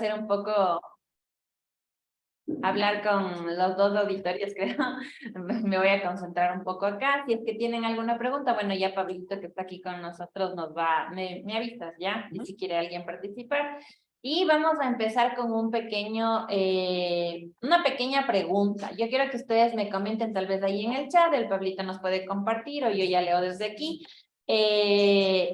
hacer un poco, hablar con los dos auditorios, creo. Me voy a concentrar un poco acá. Si es que tienen alguna pregunta, bueno, ya Pablito que está aquí con nosotros nos va, me avisas, ¿ya? Y si quiere alguien participar. Y vamos a empezar con un pequeño, una pequeña pregunta. Yo quiero que ustedes me comenten tal vez ahí en el chat, el Pablito nos puede compartir o yo ya leo desde aquí.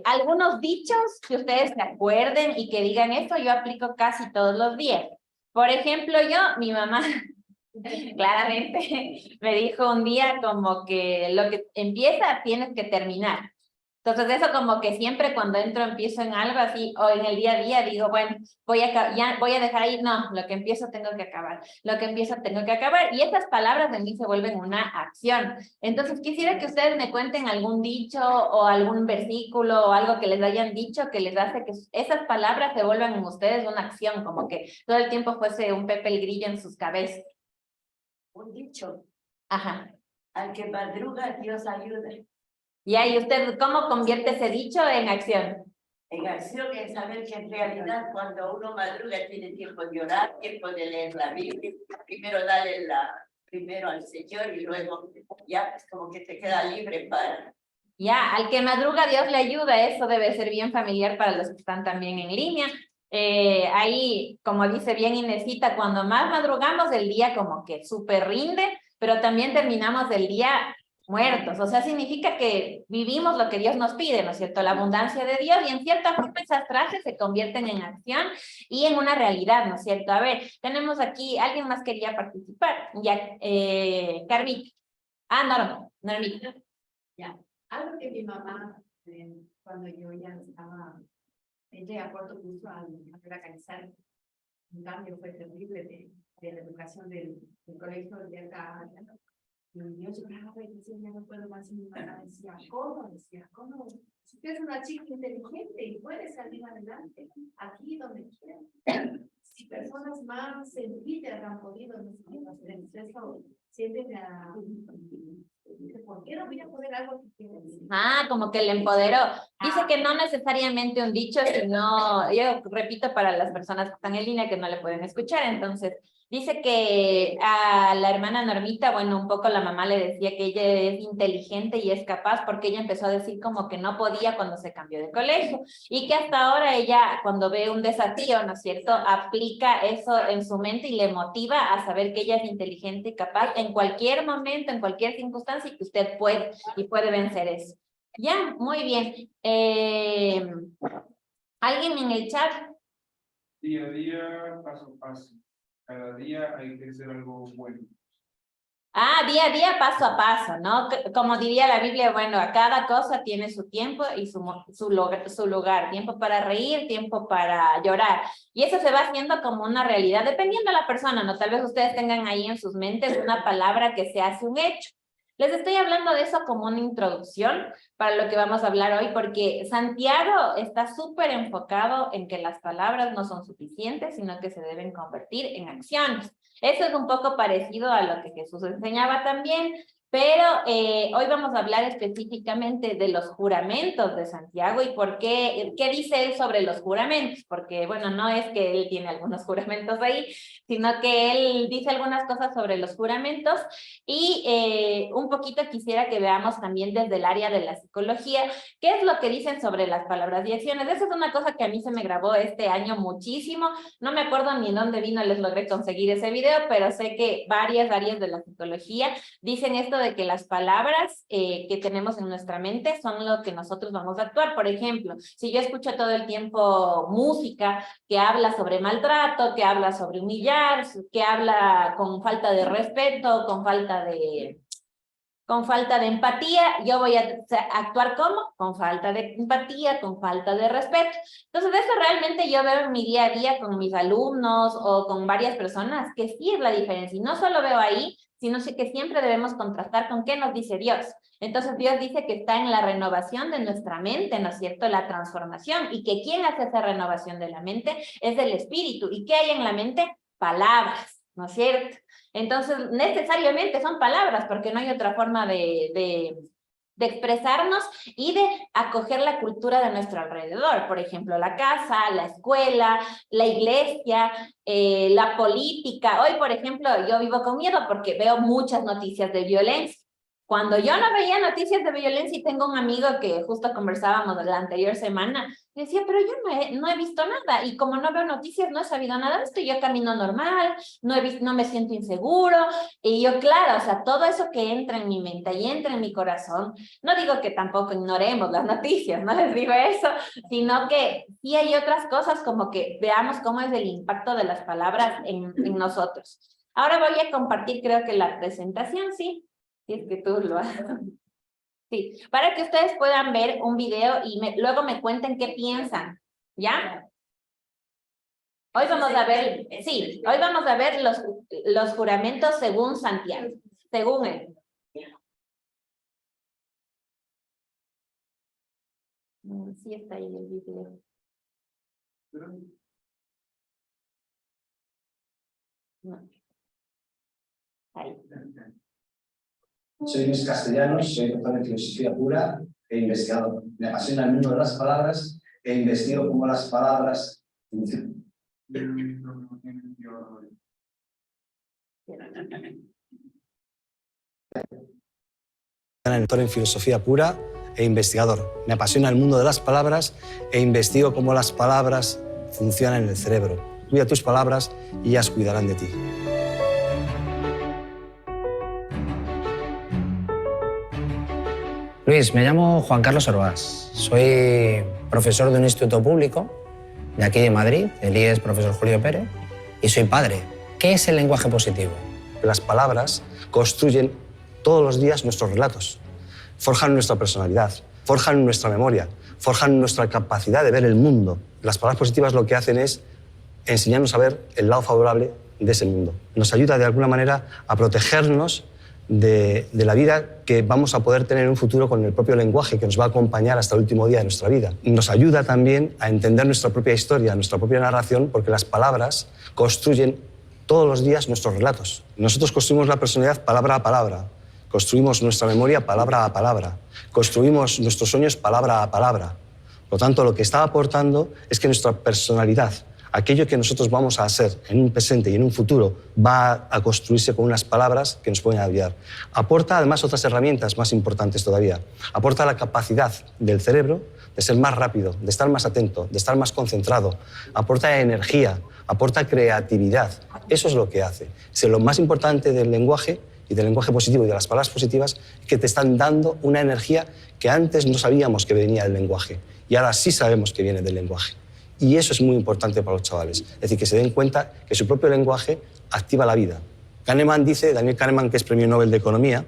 Algunos dichos que ustedes se acuerden y que digan esto, yo aplico casi todos los días. Por ejemplo, mi mamá claramente me dijo un día como que lo que empieza tienes que terminar. Entonces eso como que siempre cuando entro empiezo en algo así o en el día a día digo, bueno, ya voy a dejar ahí, no, lo que empiezo tengo que acabar, lo que empiezo tengo que acabar y estas palabras de mí se vuelven una acción. Entonces quisiera que ustedes me cuenten algún dicho o algún versículo o algo que les hayan dicho que les hace que esas palabras se vuelvan en ustedes una acción, como que todo el tiempo fuese un Pepe el Grillo en sus cabezas. Un dicho. Ajá. Al que madruga, Dios ayuda. Ya, ¿y usted cómo convierte ese dicho en acción? En acción es saber que en realidad cuando uno madruga tiene tiempo de orar, tiempo de leer la Biblia, primero darle primero al Señor y luego ya es como que te queda libre para... Ya, al que madruga Dios le ayuda, eso debe ser bien familiar para los que están también en línea. Ahí, como dice bien Inesita, cuando más madrugamos el día como que súper rinde, pero también terminamos el día muertos. O sea, significa que vivimos lo que Dios nos pide, ¿no es cierto? La abundancia de Dios y en cierta forma esas frases se convierten en acción y en una realidad, ¿no es cierto? A ver, tenemos aquí, alguien más quería participar. Ya, Carmita. Ah, Normita. Ya, algo que mi mamá, cuando yo ya estaba, entré a corto curso a la carrera Canizal, un cambio fue terrible de la educación del colegio de acá. Y yo lloraba y decía, ya no puedo más. Y mi mamá decía, ¿cómo? Si usted es una chica inteligente y puede salir adelante, aquí donde quiera. Si personas más sencillas han podido, hacer eso, sienten a... ¿Por qué no voy a poner algo que quiero decir? Ah, como que le empoderó. Dice que no necesariamente un dicho, sino, yo repito para las personas que están en línea que no le pueden escuchar, entonces, dice que a la hermana Normita, bueno, un poco la mamá le decía que ella es inteligente y es capaz porque ella empezó a decir como que no podía cuando se cambió de colegio y que hasta ahora ella cuando ve un desafío, ¿no es cierto?, aplica eso en su mente y le motiva a saber que ella es inteligente y capaz en cualquier momento, en cualquier circunstancia y que usted puede y puede vencer eso. Ya, muy bien. ¿Alguien en el chat? Día a día, paso a paso. Cada día hay que hacer algo bueno. Ah, día a día, paso a paso, ¿no? Como diría la Biblia, bueno, a cada cosa tiene su tiempo y su lugar. Tiempo para reír, tiempo para llorar. Y eso se va haciendo como una realidad, dependiendo de la persona, ¿no? Tal vez ustedes tengan ahí en sus mentes una palabra que se hace un hecho. Les estoy hablando de eso como una introducción para lo que vamos a hablar hoy, porque Santiago está súper enfocado en que las palabras no son suficientes, sino que se deben convertir en acciones. Eso es un poco parecido a lo que Jesús enseñaba también, pero hoy vamos a hablar específicamente de los juramentos de Santiago y por qué dice él sobre los juramentos, porque bueno, no es que él tiene algunos juramentos ahí, sino que él dice algunas cosas sobre los juramentos y un poquito quisiera que veamos también desde el área de la psicología, qué es lo que dicen sobre las palabras y acciones. Esa es una cosa que a mí se me grabó este año muchísimo, no me acuerdo ni en dónde vino, les logré conseguir ese video, pero sé que varias áreas de la psicología dicen esto de que las palabras que tenemos en nuestra mente son lo que nosotros vamos a actuar. Por ejemplo, si yo escucho todo el tiempo música que habla sobre maltrato, que habla sobre humillar, que habla con falta de respeto, con falta de empatía, yo voy a actuar como con falta de empatía, con falta de respeto. Entonces, eso realmente yo veo en mi día a día con mis alumnos o con varias personas, que sí es la diferencia. Y no solo veo ahí, sino que siempre debemos contrastar con qué nos dice Dios. Entonces, Dios dice que está en la renovación de nuestra mente, ¿no es cierto? La transformación. Y que ¿quién hace esa renovación de la mente? Es el Espíritu. ¿Y qué hay en la mente? Palabras, ¿no es cierto? Entonces, necesariamente son palabras, porque no hay otra forma de de expresarnos y de acoger la cultura de nuestro alrededor. Por ejemplo, la casa, la escuela, la iglesia, la política. Hoy, por ejemplo, yo vivo con miedo porque veo muchas noticias de violencia. Cuando yo no veía noticias de violencia y tengo un amigo que justo conversábamos la anterior semana, decía, pero yo no he visto nada y como no veo noticias no he sabido nada de esto, yo camino normal, no me siento inseguro y yo, claro, o sea, todo eso que entra en mi mente y entra en mi corazón, no digo que tampoco ignoremos las noticias, no les digo eso, sino que sí hay otras cosas como que veamos cómo es el impacto de las palabras en nosotros. Ahora voy a compartir creo que la presentación, sí. Si es que tú lo haces. Sí, para que ustedes puedan ver un video y luego me cuenten qué piensan, ¿ya? Hoy vamos a ver, sí, hoy vamos a ver los juramentos según Santiago, según él. Sí está ahí el video. No. Ahí. Soy Luis Castellanos, soy doctor en filosofía pura e investigador. Me apasiona el mundo de las palabras e investigo cómo las palabras funcionan. Doctor en filosofía pura e investigador. Me apasiona el mundo de las palabras e investigo cómo las palabras funcionan en el cerebro. Cuida tus palabras y ellas cuidarán de ti. Luis, me llamo Juan Carlos Orobás. Soy profesor de un instituto público de aquí de Madrid, el IES Profesor Julio Pérez, y soy padre. ¿Qué es el lenguaje positivo? Las palabras construyen todos los días nuestros relatos, forjan nuestra personalidad, forjan nuestra memoria, forjan nuestra capacidad de ver el mundo. Las palabras positivas lo que hacen es enseñarnos a ver el lado favorable de ese mundo. Nos ayuda de alguna manera a protegernos de la vida que vamos a poder tener en un futuro con el propio lenguaje que nos va a acompañar hasta el último día de nuestra vida. Nos ayuda también a entender nuestra propia historia, nuestra propia narración, porque las palabras construyen todos los días nuestros relatos. Nosotros construimos la personalidad palabra a palabra, construimos nuestra memoria palabra a palabra, construimos nuestros sueños palabra a palabra. Por lo tanto, lo que está aportando es que nuestra personalidad, aquello que nosotros vamos a hacer en un presente y en un futuro, va a construirse con unas palabras que nos pueden ayudar. Aporta además otras herramientas más importantes todavía. Aporta la capacidad del cerebro de ser más rápido, de estar más atento, de estar más concentrado. Aporta energía, aporta creatividad. Eso es lo que hace. Lo más importante del lenguaje y del lenguaje positivo y de las palabras positivas es que te están dando una energía que antes no sabíamos que venía del lenguaje y ahora sí sabemos que viene del lenguaje. Y eso es muy importante para los chavales. Es decir, que se den cuenta que su propio lenguaje activa la vida. Kahneman dice, Daniel Kahneman, que es premio Nobel de Economía,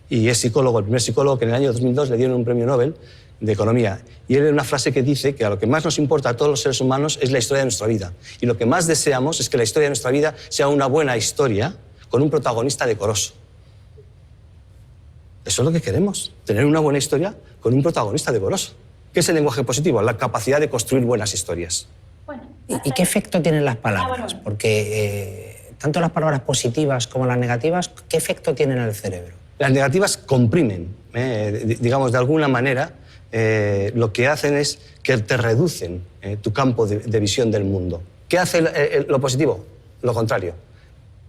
y es psicólogo, el primer psicólogo que en el año 2002 le dieron un premio Nobel de Economía. Y él tiene una frase que dice que a lo que más nos importa a todos los seres humanos es la historia de nuestra vida. Y lo que más deseamos es que la historia de nuestra vida sea una buena historia con un protagonista decoroso. Eso es lo que queremos, tener una buena historia con un protagonista decoroso. ¿Qué es el lenguaje positivo? La capacidad de construir buenas historias. Bueno, ¿Y qué efecto tienen las palabras? Porque tanto las palabras positivas como las negativas, ¿qué efecto tienen en el cerebro? Las negativas comprimen, digamos, de alguna manera, lo que hacen es que te reducen tu campo de visión del mundo. ¿Qué hace lo positivo? Lo contrario.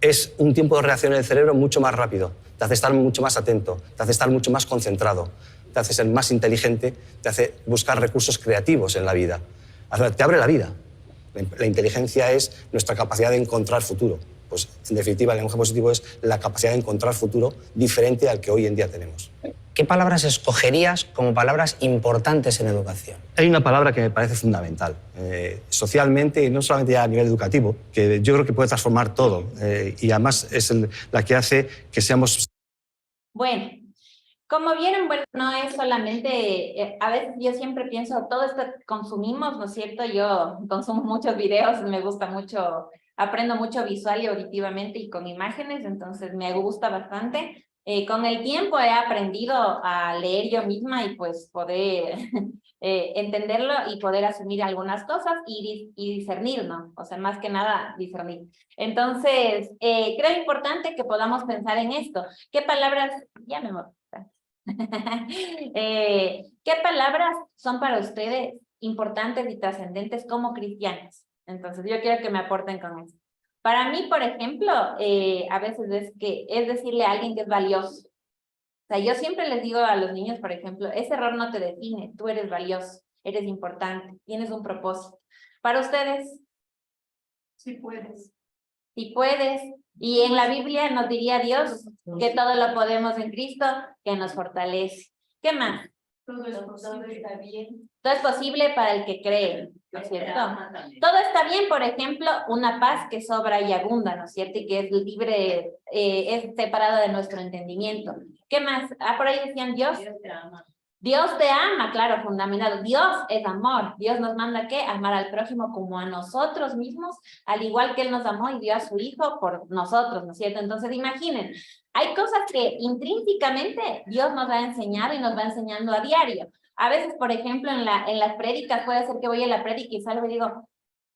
Es un tiempo de reacción en el cerebro mucho más rápido, te hace estar mucho más atento, te hace estar mucho más concentrado, te hace ser más inteligente, te hace buscar recursos creativos en la vida. Te abre la vida. La inteligencia es nuestra capacidad de encontrar futuro. Pues, en definitiva, el lenguaje positivo es la capacidad de encontrar futuro diferente al que hoy en día tenemos. ¿Qué palabras escogerías como palabras importantes en educación? Hay una palabra que me parece fundamental, socialmente y no solamente ya a nivel educativo, que yo creo que puede transformar todo y además es la que hace que seamos... Bueno, como vieron, bueno, no es solamente, a veces yo siempre pienso, todo esto consumimos, ¿no es cierto? Yo consumo muchos videos, me gusta mucho, aprendo mucho visual y auditivamente y con imágenes, entonces me gusta bastante. Con el tiempo he aprendido a leer yo misma y pues poder entenderlo y poder asumir algunas cosas y discernir, ¿no? O sea, más que nada discernir. Entonces, creo importante que podamos pensar en esto. ¿Qué palabras? Ya me voy. ¿Qué palabras son para ustedes importantes y trascendentes como cristianos? Entonces, yo quiero que me aporten con eso. Para mí, por ejemplo, a veces es decirle a alguien que es valioso. O sea, yo siempre les digo a los niños, por ejemplo, ese error no te define, tú eres valioso, eres importante, tienes un propósito. Para ustedes, Sí puedes. si puedes, y en la Biblia nos diría Dios que todo lo podemos en Cristo, que nos fortalece. ¿Qué más? Todo es Todo posible. está bien. Todo es posible para el que cree, ¿no es cierto? Todo está bien, por ejemplo, una paz que sobra y abunda, ¿no es cierto? Y que es libre, es separada de nuestro entendimiento. ¿Qué más? Por ahí decían Dios. Dios te ama. Dios te ama, claro, fundamentado. Dios es amor. Dios nos manda ¿qué? Amar al prójimo como a nosotros mismos, al igual que Él nos amó y dio a su Hijo por nosotros, ¿no es cierto? Entonces, imaginen, hay cosas que intrínsecamente Dios nos ha enseñado y nos va enseñando a diario. A veces, por ejemplo, en las prédicas, puede ser que voy a la prédica y salgo y digo,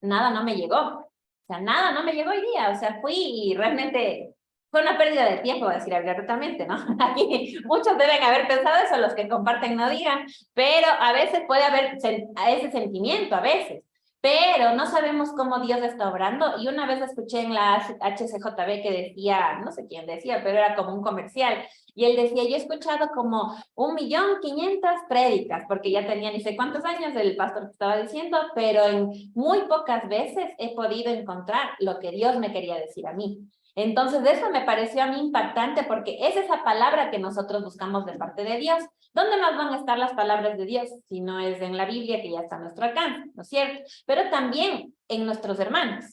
nada, no me llegó. O sea, nada, no me llegó hoy día. O sea, fui y realmente fue una pérdida de tiempo, decir abiertamente, ¿no? Aquí muchos deben haber pensado eso, los que comparten no digan, pero a veces puede haber ese sentimiento, a veces, pero no sabemos cómo Dios está obrando. Y una vez escuché en la HCJB que decía, no sé quién decía, pero era como un comercial, y él decía, yo he escuchado como 1.500.000 prédicas, porque ya tenía ni sé cuántos años el pastor que estaba diciendo, pero en muy pocas veces he podido encontrar lo que Dios me quería decir a mí. Entonces, eso me pareció a mí impactante porque es esa palabra que nosotros buscamos de parte de Dios. ¿Dónde más van a estar las palabras de Dios? Si no es en la Biblia, que ya está a nuestro alcance, ¿no es cierto? Pero también en nuestros hermanos,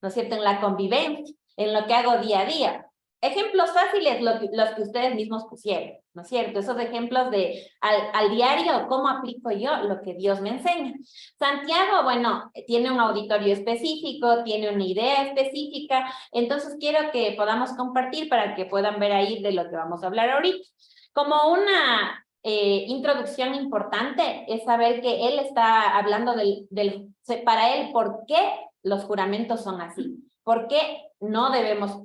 ¿no es cierto? En la convivencia, en lo que hago día a día. Ejemplos fáciles, los que ustedes mismos pusieron, ¿no es cierto? Esos ejemplos de al diario, ¿cómo aplico yo lo que Dios me enseña? Santiago, bueno, tiene un auditorio específico, tiene una idea específica, entonces quiero que podamos compartir para que puedan ver ahí de lo que vamos a hablar ahorita. Como una introducción importante es saber que él está hablando para él, ¿por qué los juramentos son así? ¿Por qué no debemos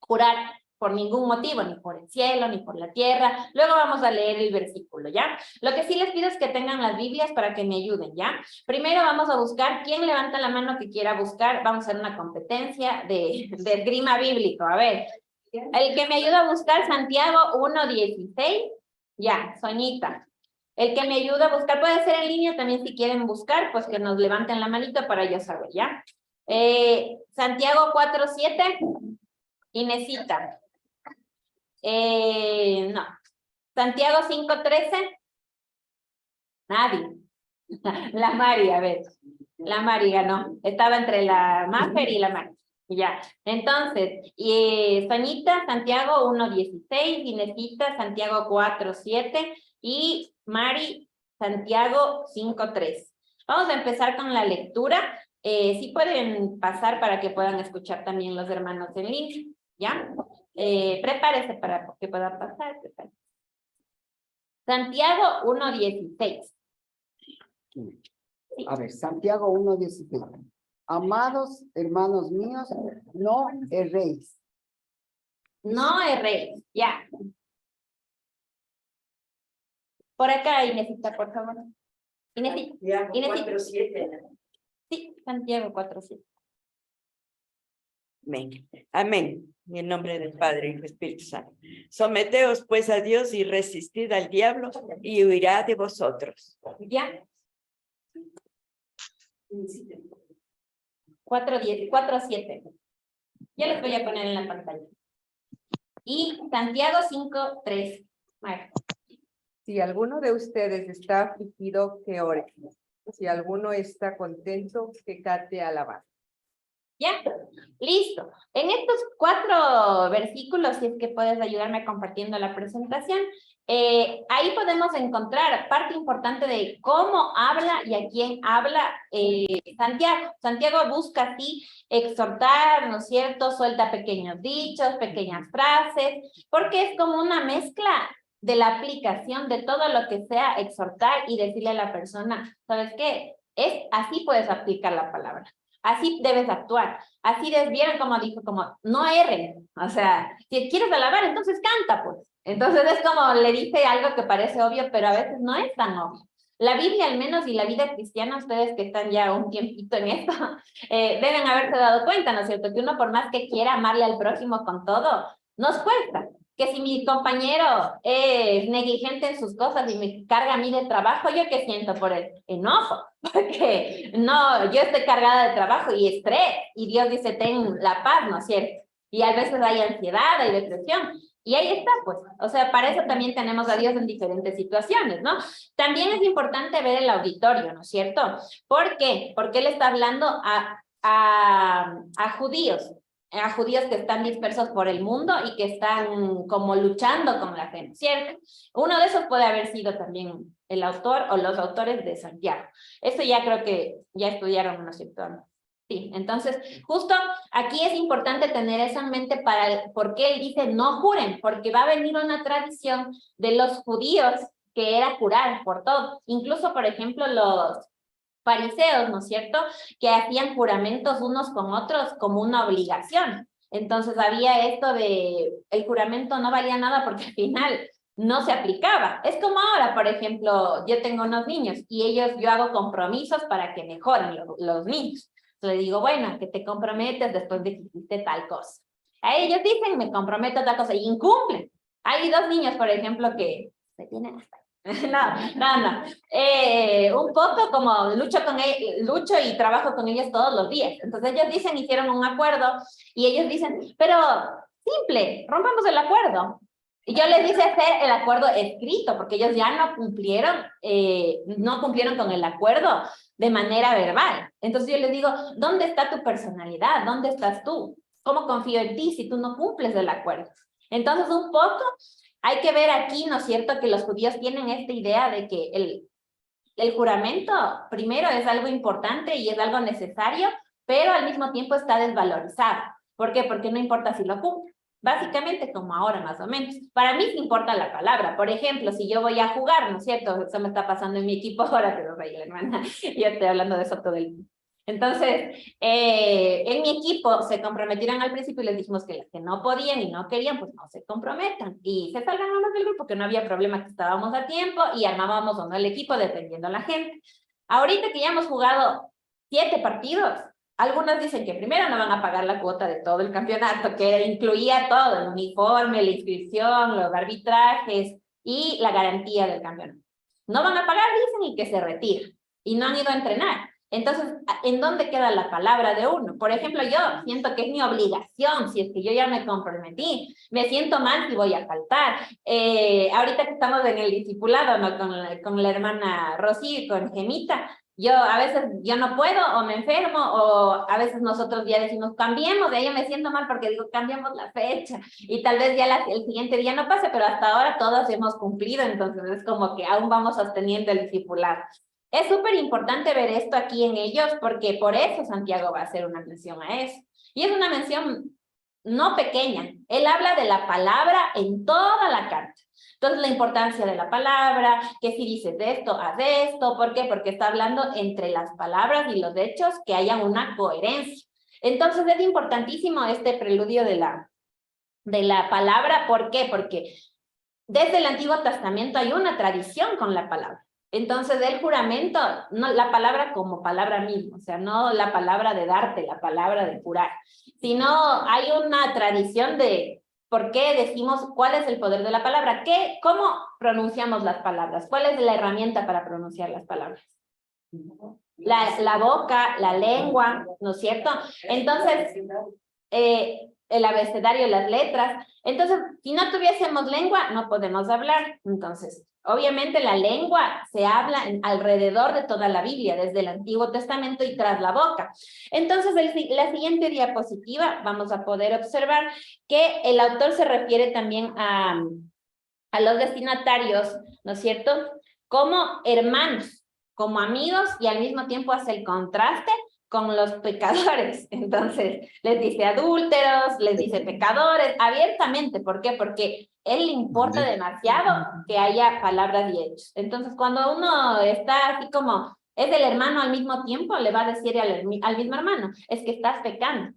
jurar por ningún motivo, ni por el cielo, ni por la tierra? Luego vamos a leer el versículo, ¿ya? Lo que sí les pido es que tengan las Biblias para que me ayuden, ¿ya? Primero vamos a buscar, ¿quién levanta la mano que quiera buscar? Vamos a hacer una competencia de esgrima bíblico, a ver. El que me ayuda a buscar, Santiago 1:16, ya, Soñita. El que me ayuda a buscar, puede ser en línea también si quieren buscar, pues que nos levanten la manito para yo saber, ¿ya? Santiago 4:7, Inesita. No. Santiago 5:13. Nadie. La Mari, a ver. La Mari ganó. Estaba entre la Mafer y la Mari. Ya. Entonces, Soñita, Santiago 1:16, Inesita, Santiago 4:7 y Mari, Santiago 5:3. Vamos a empezar con la lectura. Sí pueden pasar para que puedan escuchar también los hermanos en línea. ¿Ya? Prepárese para que pueda pasar. Prepárese. Santiago 1:16. A ver, Santiago 1:16. Amados hermanos míos, no erréis. No erréis. Ya. Por acá, Inesita, por favor. Inesita. Santiago 4:7. Sí, Santiago 4:7. Amén. Amén. En el nombre del Padre y del Espíritu Santo. Someteos pues a Dios y resistid al diablo y huirá de vosotros. Ya. 4:7. Ya les voy a poner en la pantalla. Y Santiago 5:3. Si alguno de ustedes está afligido, que ore. Si alguno está contento, que cante alabanza. Ya, listo. En estos 4 versículos, si es que puedes ayudarme compartiendo la presentación, ahí podemos encontrar parte importante de cómo habla y a quién habla Santiago. Santiago busca así exhortar, ¿no es cierto? Suelta pequeños dichos, pequeñas frases, porque es como una mezcla de la aplicación de todo lo que sea exhortar y decirle a la persona, ¿sabes qué? Así puedes aplicar la palabra. Así debes actuar. Así desvieron, como dijo, como no erren. O sea, si quieres alabar, entonces canta, pues. Entonces es como le dice algo que parece obvio, pero a veces no es tan obvio. La Biblia al menos y la vida cristiana, ustedes que están ya un tiempito en esto, deben haberse dado cuenta, ¿no es cierto? Que uno por más que quiera amarle al prójimo con todo, nos cuesta. Que si mi compañero es negligente en sus cosas y me carga a mí de trabajo, ¿yo qué siento por él? Enojo, porque no, yo estoy cargada de trabajo y estrés, y Dios dice, ten la paz, ¿no es cierto? Y a veces hay ansiedad, hay depresión, y ahí está, pues, o sea, para eso también tenemos a Dios en diferentes situaciones, ¿no? También es importante ver el auditorio, ¿no es cierto? ¿Por qué? Porque él está hablando a judíos que están dispersos por el mundo y que están como luchando con la fe, ¿cierto? Uno de esos puede haber sido también el autor o los autores de Santiago. Eso ya creo que ya estudiaron, ¿no es cierto? Sí, entonces, justo aquí es importante tener eso en mente por qué él dice no juren, porque va a venir una tradición de los judíos que era jurar por todo. Incluso, por ejemplo, los fariseos, ¿no es cierto?, que hacían juramentos unos con otros como una obligación. Entonces había esto de el juramento no valía nada porque al final no se aplicaba. Es como ahora, por ejemplo, yo tengo unos niños y yo hago compromisos para que mejoren los niños. Entonces le digo, bueno, que te comprometes después de que hiciste tal cosa. A ellos dicen, me comprometo a tal cosa y incumplen. Hay 2 niños, por ejemplo, que se tienen hasta no. Un poco como lucho y trabajo con ellos todos los días. Entonces ellos dicen, hicieron un acuerdo y ellos dicen, pero simple, rompamos el acuerdo. Y yo les hice hacer el acuerdo escrito porque ellos ya no cumplieron con el acuerdo de manera verbal. Entonces yo les digo, ¿dónde está tu personalidad? ¿Dónde estás tú? ¿Cómo confío en ti si tú no cumples el acuerdo? Entonces un poco hay que ver aquí, ¿no es cierto?, que los judíos tienen esta idea de que el juramento, primero, es algo importante y es algo necesario, pero al mismo tiempo está desvalorizado. ¿Por qué? Porque no importa si lo cumple. Básicamente, como ahora más o menos. Para mí sí importa la palabra. Por ejemplo, si yo voy a jugar, ¿no es cierto? Eso me está pasando en mi equipo ahora, que no soy la hermana. Yo estoy hablando de eso todo el día. Entonces, en mi equipo se comprometieron al principio y les dijimos que las que no podían y no querían, pues no se comprometan. Y se salgan nomás del grupo, que no había problema, que estábamos a tiempo y armábamos o no el equipo dependiendo de la gente. Ahorita que ya hemos jugado 7 partidos, algunos dicen que primero no van a pagar la cuota de todo el campeonato, que incluía todo, el uniforme, la inscripción, los arbitrajes y la garantía del campeonato. No van a pagar, dicen, y que se retiran. Y no han ido a entrenar. Entonces, ¿en dónde queda la palabra de uno? Por ejemplo, yo siento que es mi obligación, si es que yo ya me comprometí, me siento mal si voy a faltar. Ahorita que estamos en el discipulado, ¿no?, con la hermana Rosy y con Gemita, a veces yo no puedo o me enfermo o a veces nosotros ya decimos cambiemos, de ahí yo me siento mal porque digo cambiamos la fecha y tal vez ya el siguiente día no pase, pero hasta ahora todos hemos cumplido, entonces es como que aún vamos sosteniendo el discipulado. Es súper importante ver esto aquí en ellos porque por eso Santiago va a hacer una mención a eso. Y es una mención no pequeña. Él habla de la palabra en toda la carta. Entonces, la importancia de la palabra, que si dices esto, haz esto. ¿Por qué? Porque está hablando entre las palabras y los hechos que haya una coherencia. Entonces, es importantísimo este preludio de la palabra. ¿Por qué? Porque desde el Antiguo Testamento hay una tradición con la palabra. Entonces, el juramento, no la palabra como palabra misma, o sea, no la palabra de darte, la palabra de jurar, sino hay una tradición de por qué decimos cuál es el poder de la palabra, cómo pronunciamos las palabras, cuál es la herramienta para pronunciar las palabras. La boca, la lengua, ¿no es cierto? Entonces, el abecedario, las letras. Entonces, si no tuviésemos lengua, no podemos hablar. Entonces, obviamente la lengua se habla alrededor de toda la Biblia, desde el Antiguo Testamento y tras la boca. Entonces, la siguiente diapositiva vamos a poder observar que el autor se refiere también a los destinatarios, ¿no es cierto?, como hermanos, como amigos, y al mismo tiempo hace el contraste con los pecadores. Entonces, les dice adúlteros, les dice pecadores, abiertamente. ¿Por qué? Porque él le importa demasiado que haya palabras y hechos. Entonces, cuando uno está así como, es el hermano al mismo tiempo, le va a decir al mismo hermano, es que estás pecando.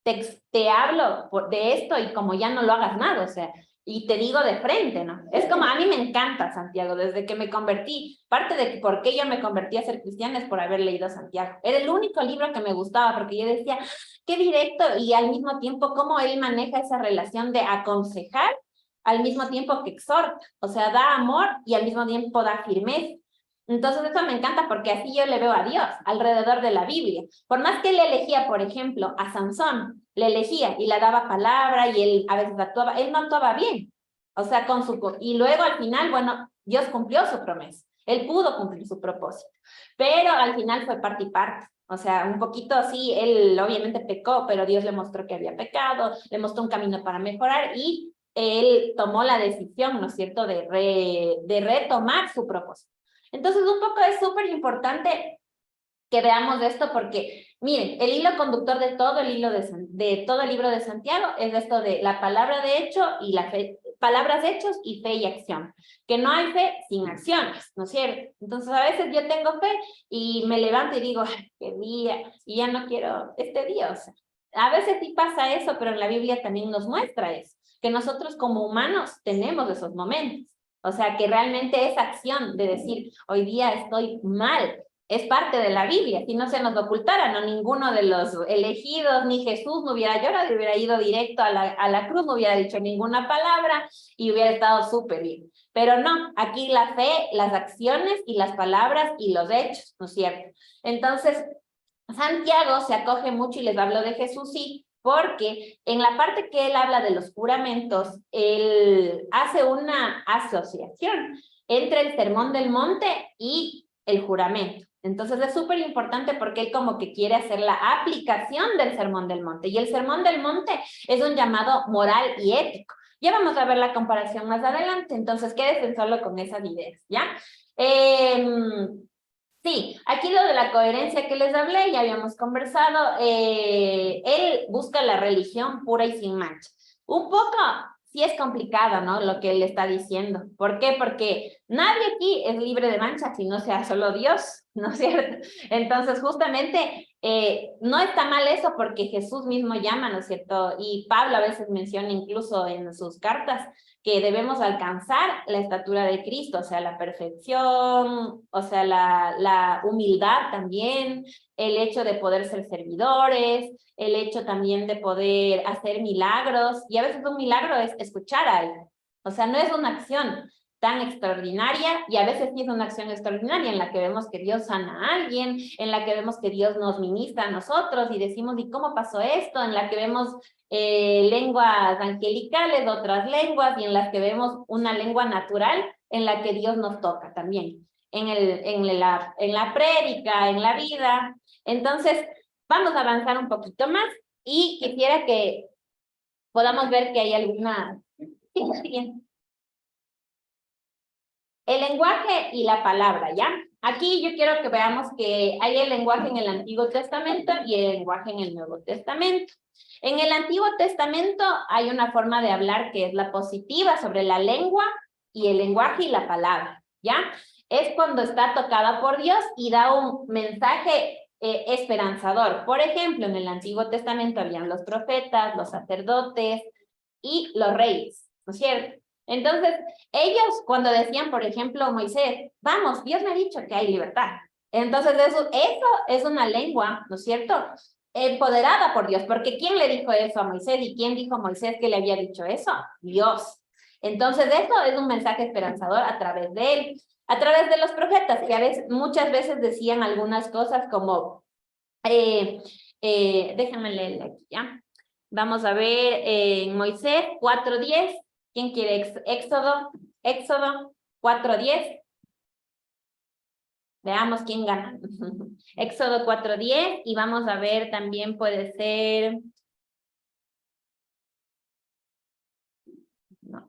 Te hablo de esto y como ya no lo hagas nada, o sea, Y te digo de frente, ¿no? Es como, a mí me encanta Santiago, desde que me convertí. Parte de por qué yo me convertí a ser cristiana es por haber leído Santiago. Era el único libro que me gustaba, porque yo decía, qué directo, y al mismo tiempo cómo él maneja esa relación de aconsejar, al mismo tiempo que exhorta. O sea, da amor y al mismo tiempo da firmeza. Entonces eso me encanta porque así yo le veo a Dios alrededor de la Biblia. Por más que él elegía, por ejemplo, a Sansón, le elegía y le daba palabra y él a veces actuaba, él no actuaba bien. O sea, y luego al final, bueno, Dios cumplió su promesa. Él pudo cumplir su propósito. Pero al final fue parte y parte. O sea, un poquito así, él obviamente pecó, pero Dios le mostró que había pecado, le mostró un camino para mejorar y él tomó la decisión, ¿no es cierto?, de retomar su propósito. Entonces, un poco es súper importante que veamos esto porque, miren, el hilo conductor de todo el hilo de todo el libro de Santiago es esto de la palabra de hecho y la fe, palabras, hechos y fe y acción. Que no hay fe sin acciones, ¿no es cierto? Entonces, a veces yo tengo fe y me levanto y digo, ay, qué día, y ya no quiero este día, o sea. A veces sí pasa eso, pero en la Biblia también nos muestra eso, que nosotros como humanos tenemos esos momentos. O sea, que realmente esa acción de decir, hoy día estoy mal, es parte de la Biblia. Si no se nos ocultara, no ninguno de los elegidos, ni Jesús no hubiera llorado, hubiera ido directo a la cruz, no hubiera dicho ninguna palabra y hubiera estado súper bien. Pero no, aquí la fe, las acciones y las palabras y los hechos, ¿no es cierto? Entonces, Santiago se acoge mucho y les hablo de Jesús, sí, porque en la parte que él habla de los juramentos, él hace una asociación entre el Sermón del Monte y el juramento. Entonces es súper importante porque él como que quiere hacer la aplicación del Sermón del Monte. Y el Sermón del Monte es un llamado moral y ético. Ya vamos a ver la comparación más adelante, entonces quédense solo con esas ideas, ¿ya? Sí, aquí lo de la coherencia que les hablé, ya habíamos conversado, él busca la religión pura y sin mancha. Un poco, sí es complicado, ¿no? Lo que él está diciendo. ¿Por qué? Porque nadie aquí es libre de mancha si no sea solo Dios, ¿no es cierto? Entonces, justamente, no está mal eso porque Jesús mismo llama, ¿no es cierto? Y Pablo a veces menciona incluso en sus cartas que debemos alcanzar la estatura de Cristo, o sea, la perfección, o sea, la humildad también, el hecho de poder ser servidores, el hecho también de poder hacer milagros, y a veces un milagro es escuchar a alguien, o sea, no es una acción tan extraordinaria, y a veces sí es una acción extraordinaria en la que vemos que Dios sana a alguien, en la que vemos que Dios nos ministra a nosotros, y decimos, ¿y cómo pasó esto? En la que vemos lenguas angelicales, otras lenguas, y en las que vemos una lengua natural en la que Dios nos toca también, en la prédica, en la vida. Entonces, vamos a avanzar un poquito más y quisiera que podamos ver que hay alguna... Sí, siguiente. El lenguaje y la palabra, ¿ya? Aquí yo quiero que veamos que hay el lenguaje en el Antiguo Testamento y el lenguaje en el Nuevo Testamento. En el Antiguo Testamento hay una forma de hablar que es la positiva sobre la lengua y el lenguaje y la palabra, ¿ya? Es cuando está tocada por Dios y da un mensaje esperanzador. Por ejemplo, en el Antiguo Testamento habían los profetas, los sacerdotes y los reyes, ¿no es cierto? Entonces, ellos cuando decían, por ejemplo, Moisés, vamos, Dios me ha dicho que hay libertad. Entonces, eso es una lengua, ¿no es cierto?, empoderada por Dios, porque ¿quién le dijo eso a Moisés? ¿Y quién dijo a Moisés que le había dicho eso? Dios. Entonces, eso es un mensaje esperanzador a través de él, a través de los profetas, que a veces, muchas veces decían algunas cosas como, déjame leer aquí, ¿ya? Vamos a ver en Moisés 4:10. ¿Quién quiere Éxodo 4:10? Veamos quién gana. Éxodo 4:10 y vamos a ver también puede ser... No.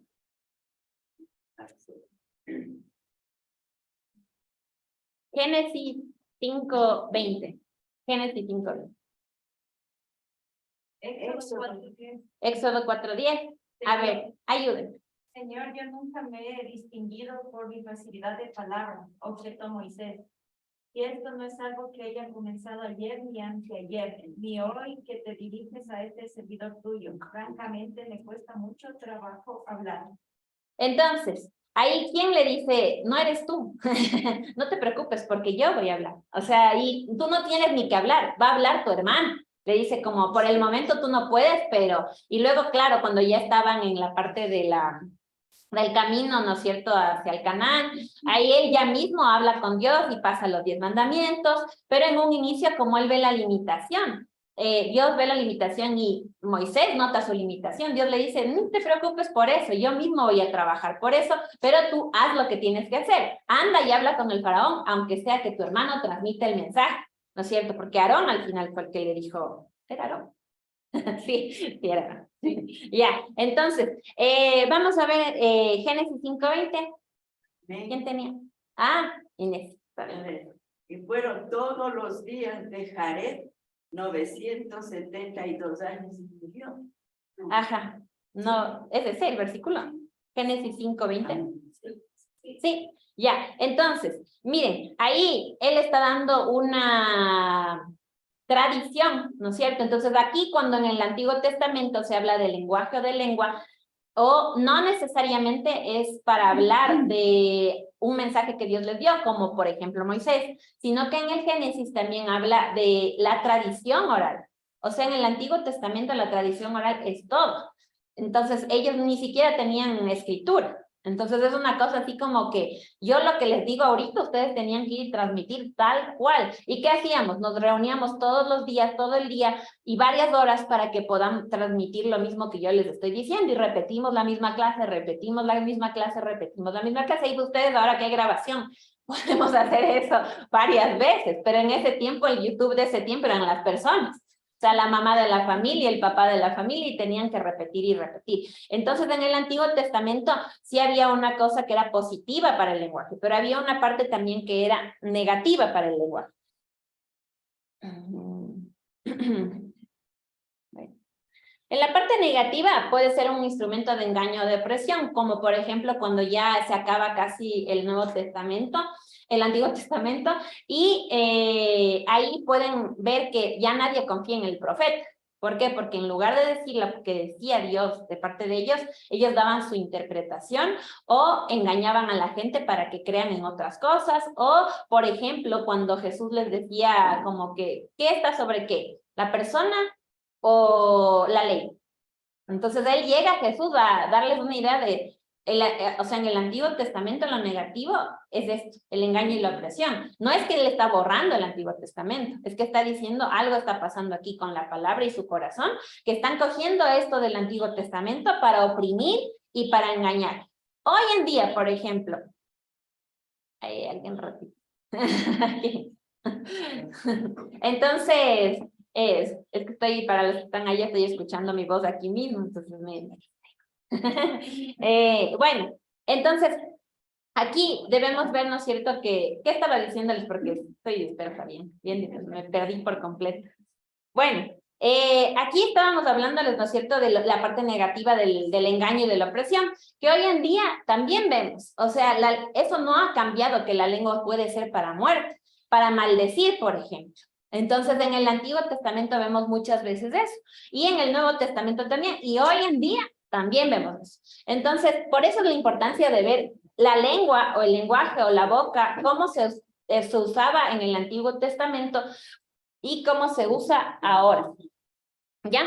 Génesis 5:20. Génesis 5:20. Éxodo 4:10. A ver, ayúdenme. Señor, yo nunca me he distinguido por mi facilidad de palabra, objetó Moisés. Y esto no es algo que haya comenzado ayer ni anteayer, ni hoy que te diriges a este servidor tuyo. Francamente, me cuesta mucho trabajo hablar. Entonces, ahí, ¿quién le dice? No eres tú. No te preocupes porque yo voy a hablar. O sea, y tú no tienes ni que hablar, va a hablar tu hermano. Le dice como, por el momento tú no puedes, pero... Y luego, claro, cuando ya estaban en la parte de del camino, ¿no es cierto?, hacia el Canaán, ahí él ya mismo habla con Dios y pasa los 10 mandamientos, pero en un inicio, como él ve la limitación, Dios ve la limitación y Moisés nota su limitación. Dios le dice, no te preocupes por eso, yo mismo voy a trabajar por eso, pero tú haz lo que tienes que hacer. Anda y habla con el faraón, aunque sea que tu hermano transmita el mensaje, ¿no es cierto? Porque Aarón al final fue el que le dijo, ¿era Aarón? Sí, sí era. Sí. Ya, entonces, vamos a ver Génesis 5:20. ¿Quién tenía? Ah, Inés. Y fueron todos los días de Jared 972 años y murió. Ajá, no, ese es el versículo. Génesis 5:20. Sí, ya, entonces, miren, ahí él está dando una tradición, ¿no es cierto? Entonces aquí cuando en el Antiguo Testamento se habla de lenguaje o de lengua, o no necesariamente es para hablar de un mensaje que Dios les dio, como por ejemplo Moisés, sino que en el Génesis también habla de la tradición oral. O sea, en el Antiguo Testamento la tradición oral es todo. Entonces ellos ni siquiera tenían escritura. Entonces es una cosa así como que yo lo que les digo ahorita, ustedes tenían que ir a transmitir tal cual. ¿Y qué hacíamos? Nos reuníamos todos los días, todo el día y varias horas para que podamos transmitir lo mismo que yo les estoy diciendo. Y repetimos la misma clase, repetimos la misma clase, repetimos la misma clase. Y ustedes ahora que hay grabación, podemos hacer eso varias veces. Pero en ese tiempo, el YouTube de ese tiempo eran las personas. O sea, la mamá de la familia, el papá de la familia, y tenían que repetir y repetir. Entonces, en el Antiguo Testamento sí había una cosa que era positiva para el lenguaje, pero había una parte también que era negativa para el lenguaje. En la parte negativa puede ser un instrumento de engaño o de opresión, como por ejemplo cuando ya se acaba casi el Nuevo Testamento, el Antiguo Testamento, y ahí pueden ver que ya nadie confía en el profeta. ¿Por qué? Porque en lugar de decir lo que decía Dios de parte de ellos daban su interpretación o engañaban a la gente para que crean en otras cosas, o por ejemplo cuando Jesús les decía como que, ¿qué está sobre qué? ¿La persona o la ley? Entonces él llega a Jesús a darles una idea de, o sea, en el Antiguo Testamento lo negativo es esto, el engaño y la opresión. No es que él está borrando el Antiguo Testamento, es que está diciendo algo está pasando aquí con la palabra y su corazón, que están cogiendo esto del Antiguo Testamento para oprimir y para engañar. Hoy en día, por ejemplo, hay alguien ratito. Entonces, es que estoy, para los que están allá, estoy escuchando mi voz aquí mismo, entonces bueno, entonces, aquí debemos ver, ¿no es cierto?, que, ¿qué estaba diciéndoles? Porque estoy dispersa, bien, me perdí por completo. Bueno, aquí estábamos hablándoles, ¿no es cierto?, de la parte negativa del engaño y de la opresión, que hoy en día también vemos, o sea, eso no ha cambiado, que la lengua puede ser para muerte, para maldecir, por ejemplo. Entonces, en el Antiguo Testamento vemos muchas veces eso, y en el Nuevo Testamento también, y hoy en día también vemos eso. Entonces, por eso es la importancia de ver la lengua o el lenguaje o la boca, cómo se usaba en el Antiguo Testamento y cómo se usa ahora. ¿Ya?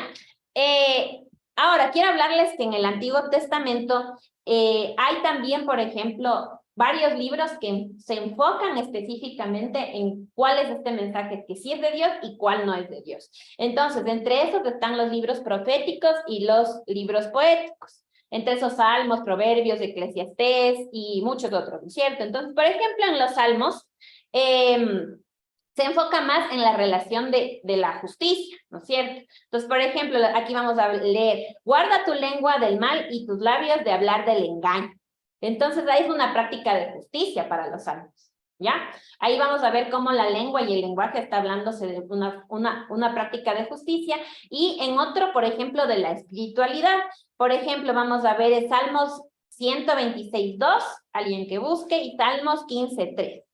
Ahora, quiero hablarles que en el Antiguo Testamento hay también, por ejemplo, varios libros que se enfocan específicamente en cuál es este mensaje que sí es de Dios y cuál no es de Dios. Entonces, entre esos están los libros proféticos y los libros poéticos. Entre esos Salmos, Proverbios, Eclesiastés y muchos otros, ¿no es cierto? Entonces, por ejemplo, en los Salmos se enfoca más en la relación de la justicia, ¿no es cierto? Entonces, por ejemplo, aquí vamos a leer, guarda tu lengua del mal y tus labios de hablar del engaño. Entonces, ahí es una práctica de justicia para los salmos, ¿ya? Ahí vamos a ver cómo la lengua y el lenguaje está hablándose de una práctica de justicia, y en otro, por ejemplo, de la espiritualidad. Por ejemplo, vamos a ver Salmos 126:2, alguien que busque, y Salmos 15:3.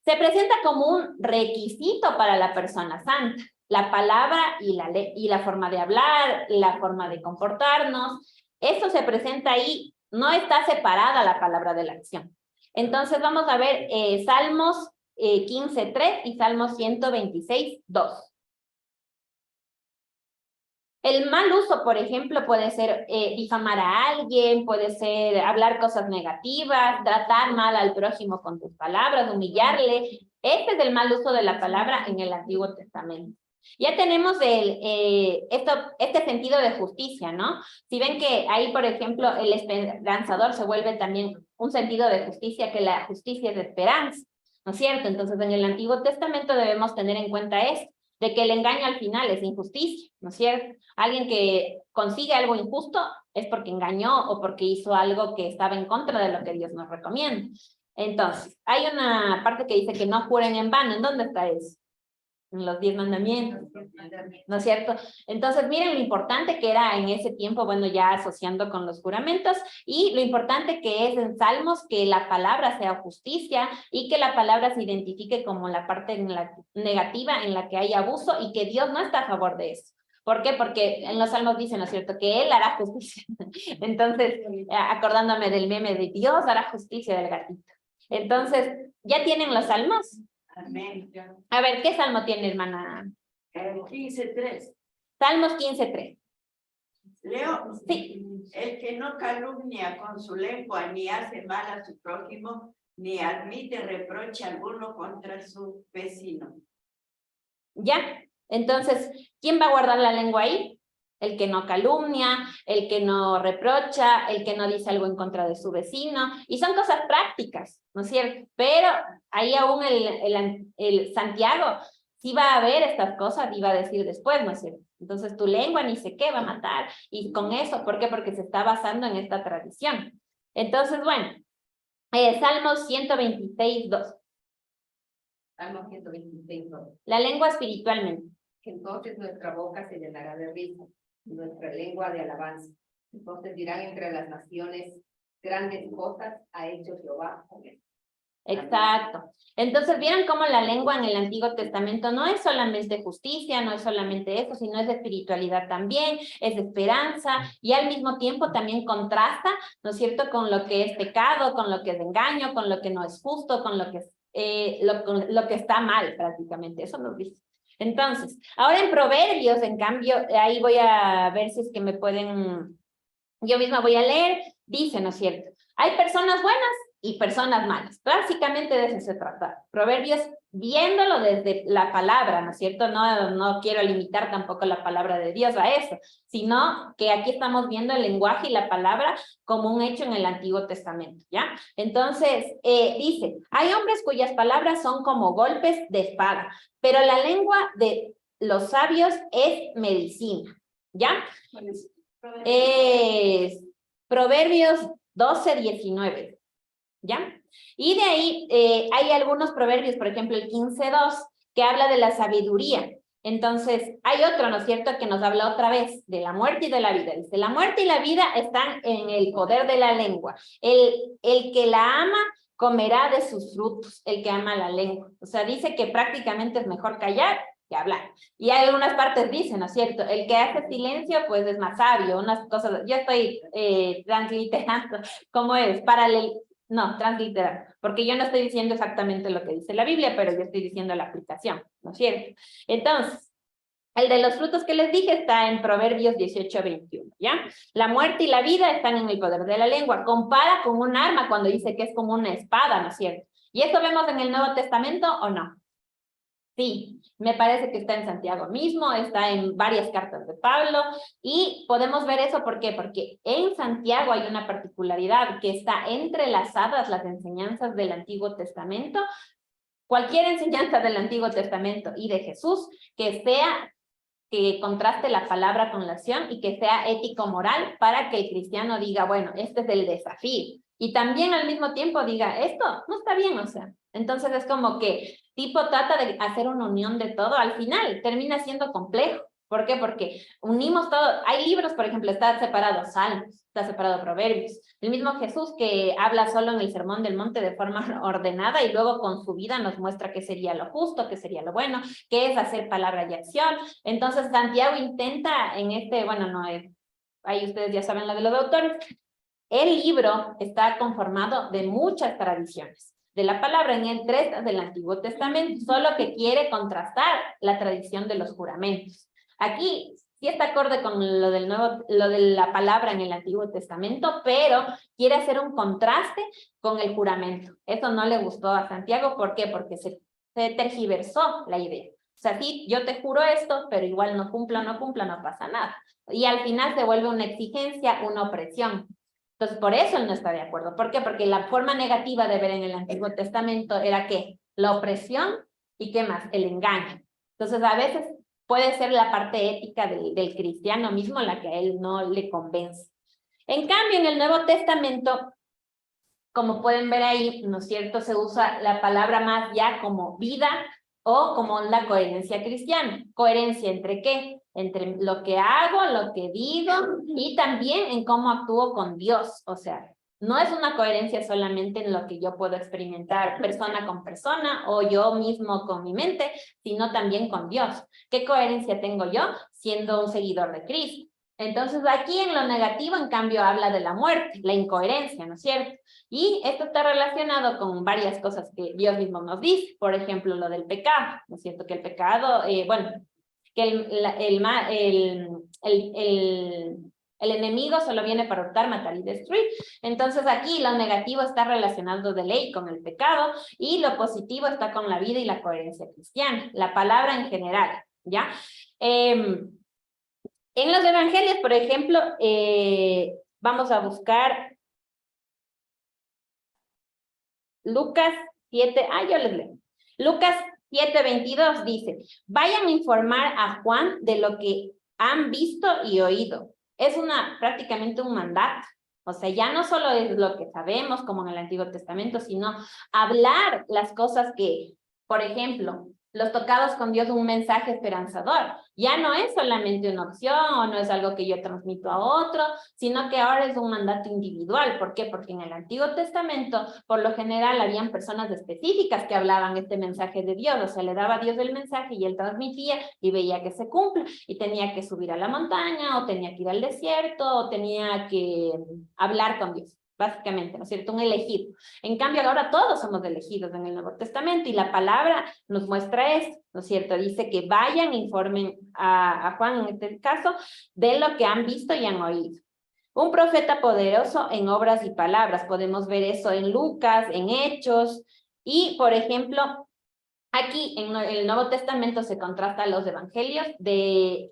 se presenta como un requisito para la persona santa. La palabra y la forma de hablar, la forma de comportarnos, eso se presenta ahí, no está separada la palabra de la acción. Entonces vamos a ver Salmos 15:3 y Salmos 126:2. El mal uso, por ejemplo, puede ser difamar a alguien, puede ser hablar cosas negativas, tratar mal al prójimo con tus palabras, humillarle. Este es el mal uso de la palabra en el Antiguo Testamento. Ya tenemos este sentido de justicia, ¿no? Si ven que ahí, por ejemplo, el esperanzador se vuelve también un sentido de justicia, que la justicia es de esperanza, ¿no es cierto? Entonces, en el Antiguo Testamento debemos tener en cuenta esto, de que el engaño al final es injusticia, ¿no es cierto? Alguien que consigue algo injusto es porque engañó o porque hizo algo que estaba en contra de lo que Dios nos recomienda. Entonces, hay una parte que dice que no juren en vano. ¿En dónde está eso? En los 10 mandamientos, ¿no es cierto? Entonces, miren lo importante que era en ese tiempo, bueno, ya asociando con los juramentos, y lo importante que es en Salmos que la palabra sea justicia y que la palabra se identifique como la parte negativa en la que hay abuso y que Dios no está a favor de eso. ¿Por qué? Porque en los Salmos dicen, ¿no es cierto?, que Él hará justicia. Entonces, acordándome del meme de Dios hará justicia del gatito. Entonces, ¿ya tienen los Salmos? Amén. A ver, ¿qué salmo tiene, hermana? 15:3. Salmos 15:3. Leo. Sí. El que no calumnia con su lengua, ni hace mal a su prójimo, ni admite reproche alguno contra su vecino. ¿Ya? Entonces, ¿quién va a guardar la lengua ahí? El que no calumnia, el que no reprocha, el que no dice algo en contra de su vecino. Y son cosas prácticas, ¿no es cierto? Pero ahí aún el Santiago sí va a ver estas cosas y va a decir después, ¿no es cierto? Entonces tu lengua ni sé qué va a matar. Y con eso, ¿por qué? Porque se está basando en esta tradición. Entonces, bueno, Salmos 126:2. Salmo 126:2. La lengua espiritualmente. Entonces nuestra boca se llenará de risa, y nuestra lengua de alabanza. Entonces dirán entre las naciones, grandes cosas ha hecho Jehová con él. Exacto. Entonces, ¿vieron cómo la lengua en el Antiguo Testamento no es solamente justicia, no es solamente eso, sino es de espiritualidad también, es de esperanza, y al mismo tiempo también contrasta, ¿no es cierto?, con lo que es pecado, con lo que es engaño, con lo que no es justo, con lo que es, lo que está mal prácticamente. Eso nos dice. Entonces, ahora en Proverbios, en cambio, ahí voy a ver si es que me pueden, yo misma voy a leer, dice, ¿no es cierto? Hay personas buenas y personas malas. Básicamente de eso se trata. Proverbios, viéndolo desde la palabra, ¿no es cierto? No quiero limitar tampoco la palabra de Dios a eso, sino que aquí estamos viendo el lenguaje y la palabra como un hecho en el Antiguo Testamento, ¿ya? Entonces, dice, hay hombres cuyas palabras son como golpes de espada, pero la lengua de los sabios es medicina, ¿ya? Es Proverbios 12:19. ¿Ya? Y de ahí hay algunos proverbios, por ejemplo el 15:2, que habla de la sabiduría. Entonces, hay otro, ¿no es cierto?, que nos habla otra vez de la muerte y de la vida. Dice, la muerte y la vida están en el poder de la lengua. El que la ama comerá de sus frutos, el que ama la lengua. O sea, dice que prácticamente es mejor callar que hablar. Y hay algunas partes dicen, ¿no es cierto?, el que hace silencio, pues es más sabio, unas cosas. Yo estoy transliterando, ¿cómo es? No, transliterar, porque yo no estoy diciendo exactamente lo que dice la Biblia, pero yo estoy diciendo la aplicación, ¿no es cierto? Entonces, el de los frutos que les dije está en Proverbios 18:21, ¿ya? La muerte y la vida están en el poder de la lengua. Compara con un arma cuando dice que es como una espada, ¿no es cierto? ¿Y esto vemos en el Nuevo Testamento o no? Sí, me parece que está en Santiago mismo, está en varias cartas de Pablo, y podemos ver eso, ¿por qué? Porque en Santiago hay una particularidad que está entrelazadas las enseñanzas del Antiguo Testamento, cualquier enseñanza del Antiguo Testamento y de Jesús, que contraste la palabra con la acción y que sea ético-moral para que el cristiano diga, bueno, este es el desafío. Y también al mismo tiempo diga, esto no está bien, o sea. Entonces es como que tipo trata de hacer una unión de todo. Al final termina siendo complejo, ¿Por qué? Porque unimos todo. Hay libros, por ejemplo, está separado Salmos, está separado Proverbios. El mismo Jesús que habla solo en el Sermón del Monte de forma ordenada y luego con su vida nos muestra qué sería lo justo, qué sería lo bueno, qué es hacer palabra y acción. Entonces Santiago intenta en este, bueno, no es, ahí ustedes ya saben lo de los autores. El libro está conformado de muchas tradiciones de la palabra en el 3 del Antiguo Testamento, solo que quiere contrastar la tradición de los juramentos. Aquí sí está acorde con lo de la palabra en el Antiguo Testamento, pero quiere hacer un contraste con el juramento. Eso no le gustó a Santiago, ¿por qué? Porque se tergiversó la idea. O sea, sí, yo te juro esto, pero igual no cumpla, no pasa nada. Y al final se vuelve una exigencia, una opresión. Entonces, por eso él no está de acuerdo. ¿Por qué? Porque la forma negativa de ver en el Antiguo Testamento era ¿qué? La opresión y ¿qué más? El engaño. Entonces, a veces puede ser la parte ética del cristiano mismo la que a él no le convence. En cambio, en el Nuevo Testamento, como pueden ver ahí, ¿no es cierto? Se usa la palabra más ya como vida o como la coherencia cristiana. ¿Coherencia entre qué? Entre lo que hago, lo que digo y también en cómo actúo con Dios. O sea, no es una coherencia solamente en lo que yo puedo experimentar persona con persona o yo mismo con mi mente, sino también con Dios. ¿Qué coherencia tengo yo siendo un seguidor de Cristo? Entonces aquí en lo negativo, en cambio, habla de la muerte, la incoherencia, ¿no es cierto? Y esto está relacionado con varias cosas que Dios mismo nos dice, por ejemplo, lo del pecado, ¿no es cierto? Que el pecado, bueno, que el enemigo solo viene para hurtar, matar y destruir. Entonces aquí lo negativo está relacionado de ley con el pecado y lo positivo está con la vida y la coherencia cristiana, la palabra en general, ¿ya? En los evangelios, por ejemplo, vamos a buscar Lucas 7, yo les leo. Lucas 7:22 dice, vayan a informar a Juan de lo que han visto y oído. Es prácticamente un mandato. O sea, ya no solo es lo que sabemos, como en el Antiguo Testamento, sino hablar las cosas que, por ejemplo, los tocados con Dios, un mensaje esperanzador. Ya no es solamente una opción o no es algo que yo transmito a otro, sino que ahora es un mandato individual. ¿Por qué? Porque en el Antiguo Testamento, por lo general, habían personas específicas que hablaban este mensaje de Dios. O sea, le daba a Dios el mensaje y él transmitía y veía que se cumple. Y tenía que subir a la montaña o tenía que ir al desierto o tenía que hablar con Dios. Básicamente, ¿no es cierto? Un elegido. En cambio, ahora todos somos elegidos en el Nuevo Testamento y la palabra nos muestra esto, ¿no es cierto? Dice que vayan e informen a Juan, en este caso, de lo que han visto y han oído. Un profeta poderoso en obras y palabras. Podemos ver eso en Lucas, en Hechos y, por ejemplo, aquí en el Nuevo Testamento se contrasta los evangelios de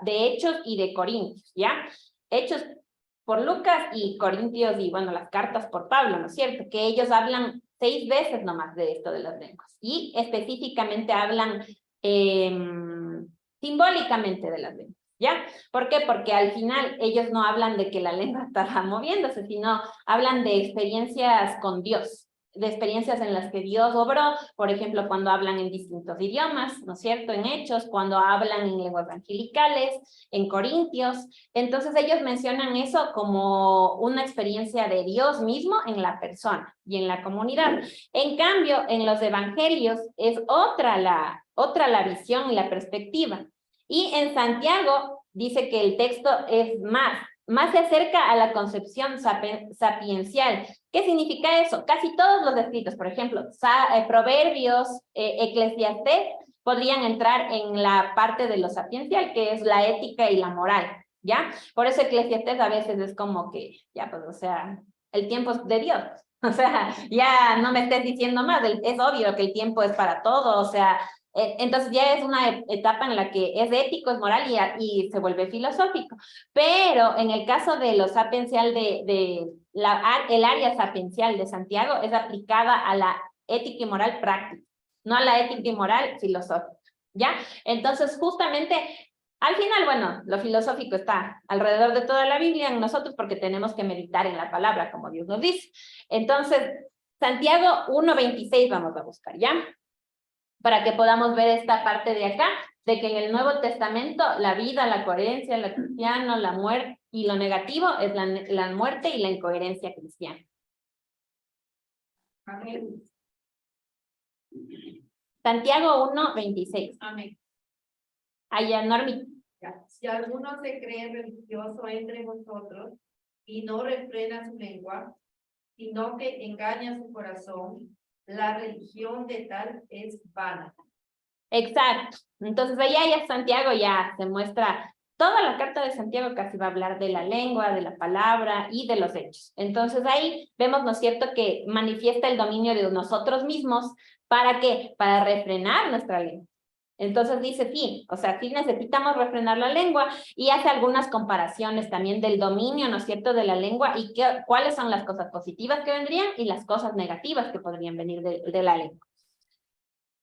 Hechos y de Corintios, ¿ya? Hechos por Lucas y Corintios y, bueno, las cartas por Pablo, ¿no es cierto? Que ellos hablan 6 veces nomás de esto de las lenguas y específicamente hablan simbólicamente de las lenguas, ¿ya? ¿Por qué? Porque al final ellos no hablan de que la lengua está moviéndose, sino hablan de experiencias con Dios, de experiencias en las que Dios obró, por ejemplo, cuando hablan en distintos idiomas, ¿no es cierto? En Hechos, cuando hablan en lenguas angelicales, en Corintios. Entonces ellos mencionan eso como una experiencia de Dios mismo en la persona y en la comunidad. En cambio, en los evangelios es otra la visión y la perspectiva. Y en Santiago dice que el texto es más se acerca a la concepción sapiencial. ¿Qué significa eso? Casi todos los escritos, por ejemplo, Proverbios, Eclesiastés, podrían entrar en la parte de lo sapiencial, que es la ética y la moral, ¿ya? Por eso Eclesiastés a veces es como que, ya, pues, o sea, el tiempo es de Dios. O sea, ya no me estés diciendo más, es obvio que el tiempo es para todo, o sea, entonces ya es una etapa en la que es ético, es moral y se vuelve filosófico. Pero en el caso de lo sapiencial, el área sapiencial de Santiago es aplicada a la ética y moral práctica, no a la ética y moral filosófica, ¿ya? Entonces justamente, al final, bueno, lo filosófico está alrededor de toda la Biblia en nosotros porque tenemos que meditar en la palabra, como Dios nos dice. Entonces, Santiago 1:26 vamos a buscar, ¿ya? Para que podamos ver esta parte de acá, de que en el Nuevo Testamento la vida, la coherencia, la cristiana, la muerte y lo negativo es la muerte y la incoherencia cristiana. Amén. Santiago 1:26. Amén. Allá, Normi. Ya. Si alguno se cree religioso entre vosotros y no refrena su lengua, sino que engaña su corazón, la religión de tal es vana. Exacto. Entonces ahí ya Santiago ya se muestra, toda la carta de Santiago casi va a hablar de la lengua, de la palabra y de los hechos. Entonces ahí vemos, ¿no es cierto?, que manifiesta el dominio de nosotros mismos. ¿Para qué? Para refrenar nuestra lengua. Entonces dice, sí, o sea, sí necesitamos refrenar la lengua y hace algunas comparaciones también del dominio, ¿no es cierto?, de la lengua y cuáles son las cosas positivas que vendrían y las cosas negativas que podrían venir de la lengua.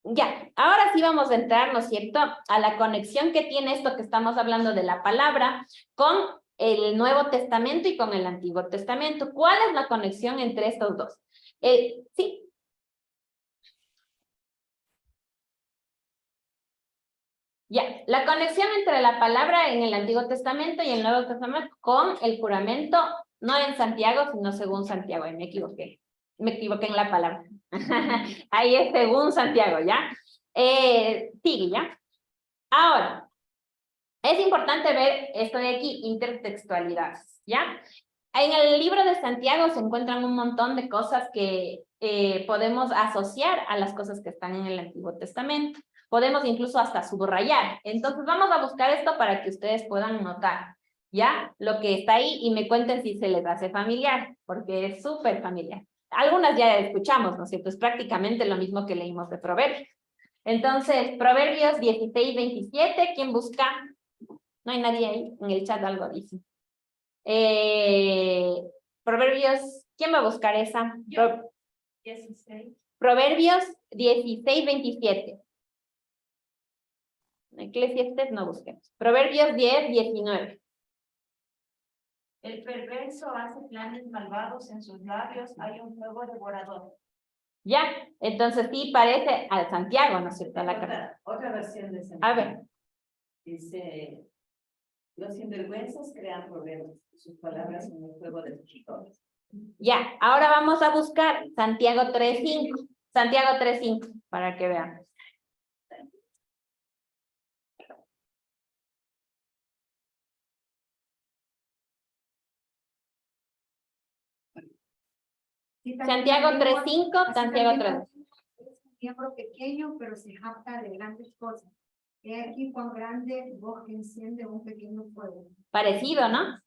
Ya, ahora sí vamos a entrar, ¿no es cierto?, a la conexión que tiene esto que estamos hablando de la palabra con el Nuevo Testamento y con el Antiguo Testamento. ¿Cuál es la conexión entre estos dos? Sí. Ya, la conexión entre la palabra en el Antiguo Testamento y el Nuevo Testamento con el juramento, no en Santiago, sino según Santiago. Ahí me equivoqué en la palabra. Ahí es según Santiago, ¿ya? Sigue, ¿ya? Ahora, es importante ver esto de aquí, intertextualidades, ¿ya? En el libro de Santiago se encuentran un montón de cosas que podemos asociar a las cosas que están en el Antiguo Testamento. Podemos incluso hasta subrayar. Entonces vamos a buscar esto para que ustedes puedan notar, ¿ya? Lo que está ahí y me cuenten si se les hace familiar, porque es súper familiar. Algunas ya escuchamos, ¿no es cierto? Es prácticamente lo mismo que leímos de Proverbios. Entonces, Proverbios 16:27, ¿quién busca? No hay nadie ahí, en el chat algo dice. Proverbios, ¿quién va a buscar esa? 16. Proverbios 16:27. Eclesiastés no busquemos. Proverbios 10:19. El perverso hace planes malvados, en sus labios hay un fuego devorador. Ya, entonces sí parece a Santiago, ¿no es cierto? Otra versión de A ver. Dice, los sinvergüenzas crean problemas, sus palabras son un fuego de chicos. Ya, ahora vamos a buscar Santiago 3:5. Santiago 3:5, para que vean. Santiago 3:5, Santiago 3. Es un miembro pequeño, pero se jacta de grandes cosas. He aquí cuán grande voz que enciende un pequeño fuego. Parecido, ¿no?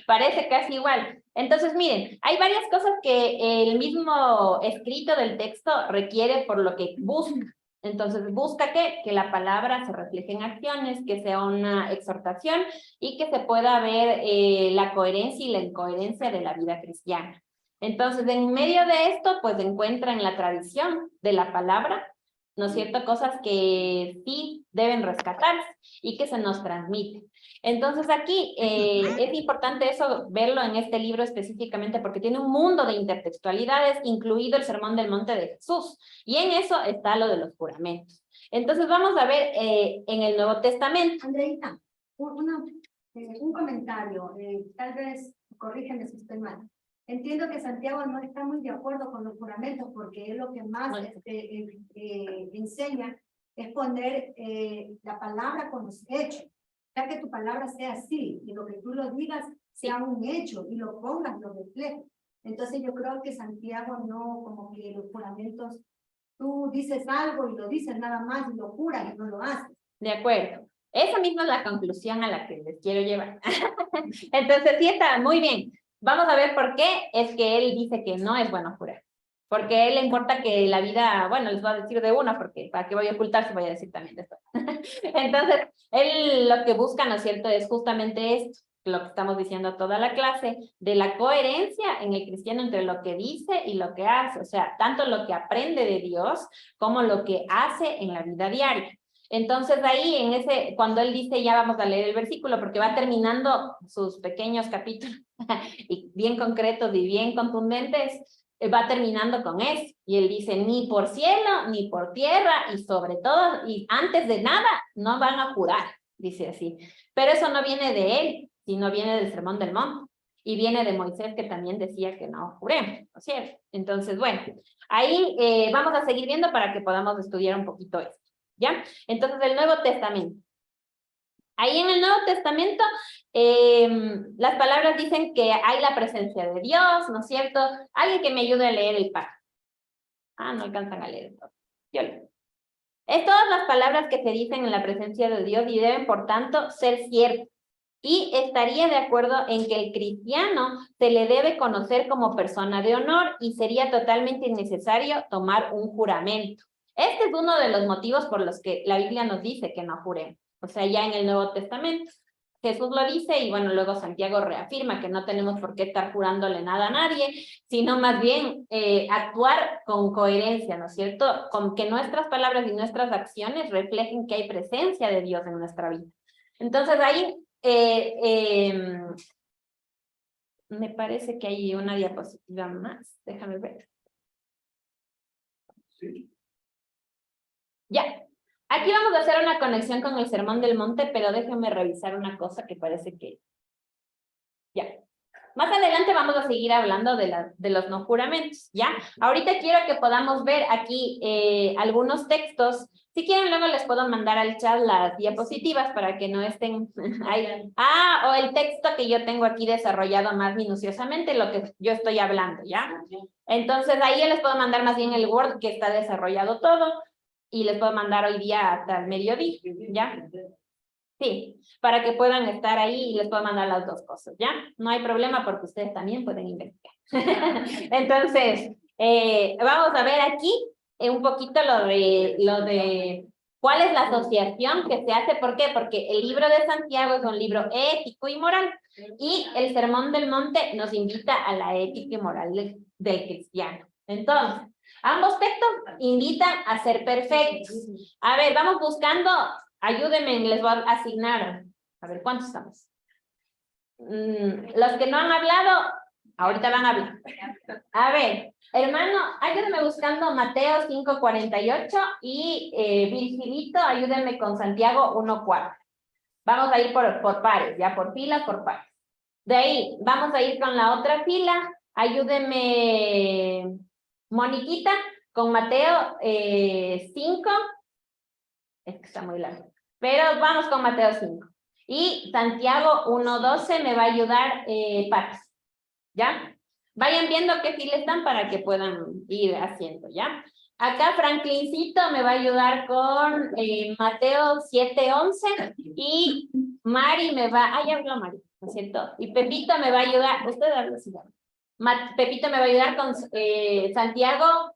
Parece casi igual. Entonces, miren, hay varias cosas que el mismo escrito del texto requiere por lo que busca. Entonces, busca que la palabra se refleje en acciones, que sea una exhortación y que se pueda ver la coherencia y la incoherencia de la vida cristiana. Entonces, en medio de esto, pues encuentran la tradición de la palabra, ¿no es cierto? Cosas que sí deben rescatarse y que se nos transmiten. Entonces aquí es importante eso, verlo en este libro específicamente porque tiene un mundo de intertextualidades, incluido el Sermón del Monte de Jesús. Y en eso está lo de los juramentos. Entonces vamos a ver en el Nuevo Testamento. Andreita, un comentario, tal vez corrígeme si estoy mal. Entiendo que Santiago no está muy de acuerdo con los juramentos porque es lo que más enseña es poner la palabra con los hechos. Ya que tu palabra sea así y lo que tú lo digas sea un hecho y lo pongas, lo reflejes. Entonces yo creo que Santiago no, como que los juramentos, tú dices algo y lo dices nada más y lo juras y no lo haces. De acuerdo. Esa misma es la conclusión a la que les quiero llevar. Entonces sí está muy bien. Vamos a ver por qué es que él dice que no es bueno jurar. Porque a él le importa que la vida, bueno, les voy a decir de una, porque para qué voy a ocultarse, voy a decir también de esto. Entonces, él lo que busca, ¿no es cierto?, es justamente esto, lo que estamos diciendo toda la clase, de la coherencia en el cristiano entre lo que dice y lo que hace. O sea, tanto lo que aprende de Dios como lo que hace en la vida diaria. Entonces ahí, cuando él dice, ya vamos a leer el versículo, porque va terminando sus pequeños capítulos, y bien concretos y bien contundentes, va terminando con eso. Y él dice, ni por cielo, ni por tierra, y sobre todo, y antes de nada, no van a jurar, dice así. Pero eso no viene de él, sino viene del Sermón del Monte. Y viene de Moisés, que también decía que no juremos, ¿no es cierto? Entonces, bueno, ahí vamos a seguir viendo para que podamos estudiar un poquito esto, ¿ya? Entonces, el Nuevo Testamento. Ahí en el Nuevo Testamento, las palabras dicen que hay la presencia de Dios, ¿no es cierto? Alguien que me ayude a leer el pacto. Ah, no alcanzan a leer todo. Yo leo. Es todas las palabras que se dicen en la presencia de Dios y deben, por tanto, ser ciertas. Y estaría de acuerdo en que el cristiano se le debe conocer como persona de honor y sería totalmente innecesario tomar un juramento. Este es uno de los motivos por los que la Biblia nos dice que no juremos. O sea, ya en el Nuevo Testamento Jesús lo dice y bueno, luego Santiago reafirma que no tenemos por qué estar jurándole nada a nadie, sino más bien actuar con coherencia, ¿no es cierto? Con que nuestras palabras y nuestras acciones reflejen que hay presencia de Dios en nuestra vida. Entonces ahí me parece que hay una diapositiva más, déjame ver. Sí. Ya, aquí vamos a hacer una conexión con el Sermón del Monte, pero déjenme revisar una cosa que parece que... Ya. Más adelante vamos a seguir hablando de los no juramentos, ¿ya? Ahorita quiero que podamos ver aquí algunos textos. Si quieren, luego les puedo mandar al chat las diapositivas para que no estén ahí. Ah, o el texto que yo tengo aquí desarrollado más minuciosamente, lo que yo estoy hablando, ¿ya? Entonces, ahí les puedo mandar más bien el Word que está desarrollado todo y les puedo mandar hoy día hasta el mediodía, ¿ya? Sí, para que puedan estar ahí y les puedo mandar las dos cosas, ¿ya? No hay problema porque ustedes también pueden investigar. Entonces, vamos a ver aquí un poquito lo de cuál es la asociación que se hace. ¿Por qué? Porque el libro de Santiago es un libro ético y moral y el Sermón del Monte nos invita a la ética y moral del cristiano. Entonces, ambos textos invitan a ser perfectos. A ver, vamos buscando... Ayúdenme, les voy a asignar. A ver, ¿cuántos estamos? Los que no han hablado, ahorita van a hablar. A ver, hermano, ayúdenme buscando Mateo 5:48 y Virgilito, ayúdenme con Santiago 1:4. Vamos a ir por pares, ya por filas, por pares. De ahí, vamos a ir con la otra fila. Ayúdenme, Moniquita, con Mateo 5. Es que está muy largo. Pero vamos con Mateo 5. Y Santiago 1:12 me va a ayudar Pax. ¿Ya? Vayan viendo qué fila están para que puedan ir haciendo, ¿ya? Acá Franklincito me va a ayudar con Mateo 7:11 y Mari me va... Ah, ya habló Mari, ¿no es cierto? Y Pepito me va a ayudar... Usted habla así, Pepito me va a ayudar con Santiago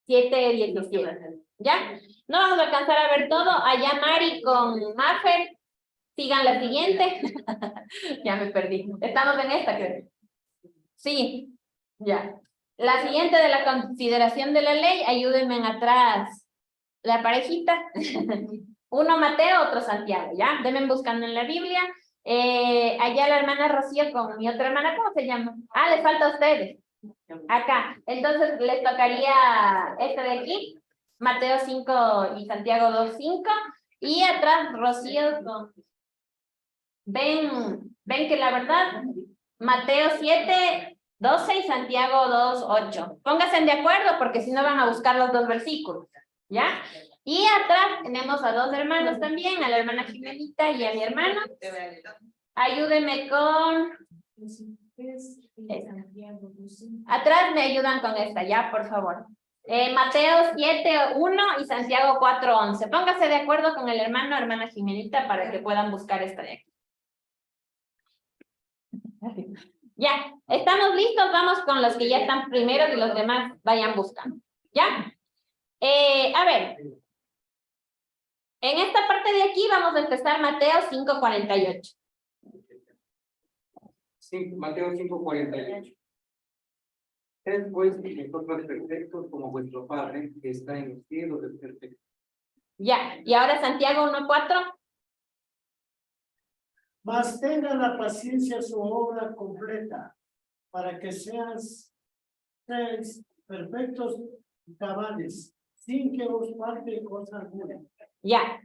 7:17. ¿Ya? No vamos a alcanzar a ver todo. Allá Mari con Maffer. Sigan la siguiente. Ya me perdí. Estamos en esta, creo. Sí, ya. La siguiente de la consideración de la ley, ayúdenme en atrás. La parejita. Uno Mateo, otro Santiago, ¿ya? Denme buscando en la Biblia. Allá la hermana Rocío con mi otra hermana, ¿cómo se llama? Ah, les falta a ustedes. Acá. Entonces les tocaría este de aquí. Mateo 5 y Santiago 2:5. Y atrás, Rocío, ven que la verdad, Mateo 7:12 y Santiago 2:8. Pónganse de acuerdo porque si no van a buscar los dos versículos, ¿ya? Y atrás tenemos a dos hermanos también, a la hermana Jimenita y a mi hermano. Ayúdenme con... Atrás me ayudan con esta, ya, por favor. Mateo 7:1 y Santiago 4:11. Póngase de acuerdo con el hermano o hermana Jimenita para que puedan buscar esta de aquí. Ya, ¿estamos listos? Vamos con los que ya están primeros y los demás vayan buscando. ¿Ya? A ver. En esta parte de aquí vamos a empezar Mateo 5:48. Sí, Mateo 5:48. Sed pues vosotros perfectos como vuestro Padre que está en los cielos es perfecto. Ya, y ahora Santiago 1:4. Mas tenga la paciencia su obra completa, para que seáis perfectos cabales, sin que os falte cosa alguna. Ya.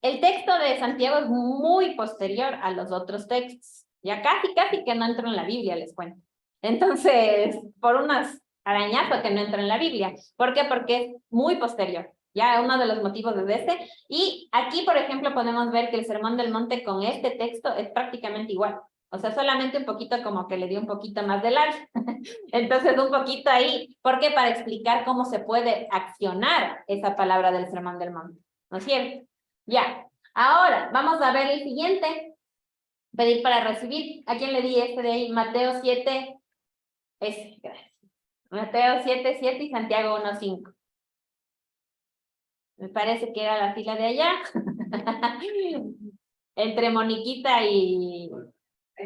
El texto de Santiago es muy posterior a los otros textos. Ya casi que no entró en la Biblia, les cuento. Entonces, por unas arañazos que no entró en la Biblia. ¿Por qué? Porque es muy posterior. Ya uno de los motivos es este. Y aquí, por ejemplo, podemos ver que el Sermón del Monte con este texto es prácticamente igual. O sea, solamente un poquito como que le dio un poquito más de largo. Entonces, un poquito ahí. ¿Por qué? Para explicar cómo se puede accionar esa palabra del Sermón del Monte. ¿No es cierto? Ya. Ahora, vamos a ver el siguiente. Pedir para recibir. ¿A quién le di este de ahí? Mateo 7. Gracias. Mateo 7:7 y Santiago 1:5. Me parece que era la fila de allá. Entre Moniquita y...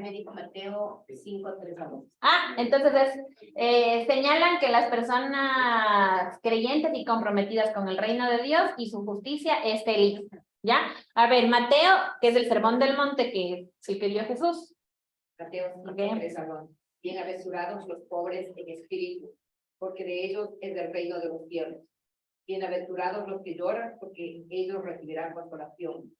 Me dijo Mateo 5:3-2. Ah, entonces señalan que las personas creyentes y comprometidas con el reino de Dios y su justicia es feliz. ¿Ya? A ver, Mateo, que es el Sermón del Monte, que es el que dio Jesús. Mateo 5:3-2. Bienaventurados los pobres en espíritu, porque de ellos es el reino de los cielos. Bienaventurados los que lloran, porque ellos recibirán consolación.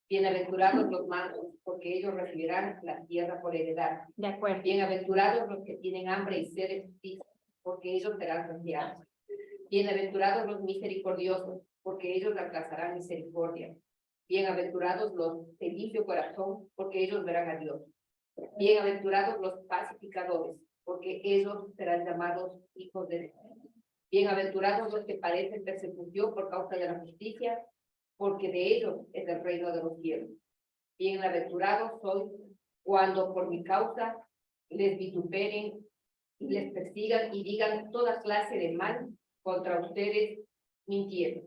Bienaventurados los mansos, porque ellos recibirán la tierra por heredad. De acuerdo. Bienaventurados los que tienen hambre y sed de justicia, porque ellos serán saciados. Bienaventurados los misericordiosos, porque ellos alcanzarán misericordia. Bienaventurados los de limpio corazón, porque ellos verán a Dios. Bienaventurados los pacificadores, porque ellos serán llamados hijos de Dios. Bienaventurados los que padecen persecución por causa de la justicia, porque de ellos es el reino de los cielos. Bienaventurados sois cuando por mi causa les vituperen y les persigan y digan toda clase de mal contra ustedes mintiendo.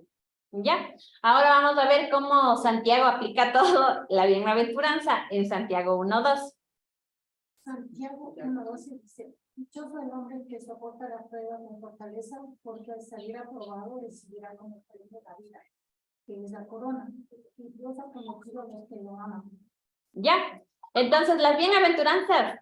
¿Ya? Ahora vamos a ver cómo Santiago aplica todo la bienaventuranza en Santiago 1:2. Santiago 1:12 dice: dichoso el hombre que soporta la prueba con fortaleza, porque al salir aprobado recibirá como premio la vida, que es la corona, y Dios ha prometido a los que lo aman. ¿Ya? Entonces las bienaventuranzas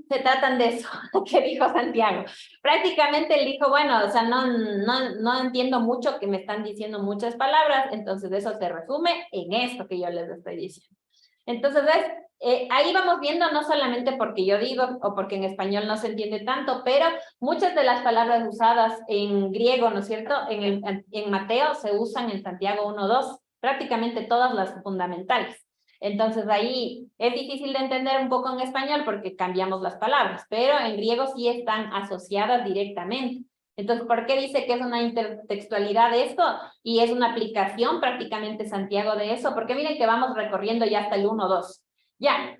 se tratan de eso que dijo Santiago. Prácticamente él dijo, bueno, o sea, no entiendo mucho, que me están diciendo muchas palabras, entonces eso se resume en esto que yo les estoy diciendo. Entonces, ahí vamos viendo, no solamente porque yo digo o porque en español no se entiende tanto, pero muchas de las palabras usadas en griego, ¿no es cierto? En Mateo se usan en Santiago 1:2, prácticamente todas las fundamentales. Entonces ahí es difícil de entender un poco en español porque cambiamos las palabras, pero en griego sí están asociadas directamente. Entonces, ¿por qué dice que es una intertextualidad de esto? Y es una aplicación prácticamente Santiago de eso, porque miren que vamos recorriendo ya hasta el 1:2. Ya.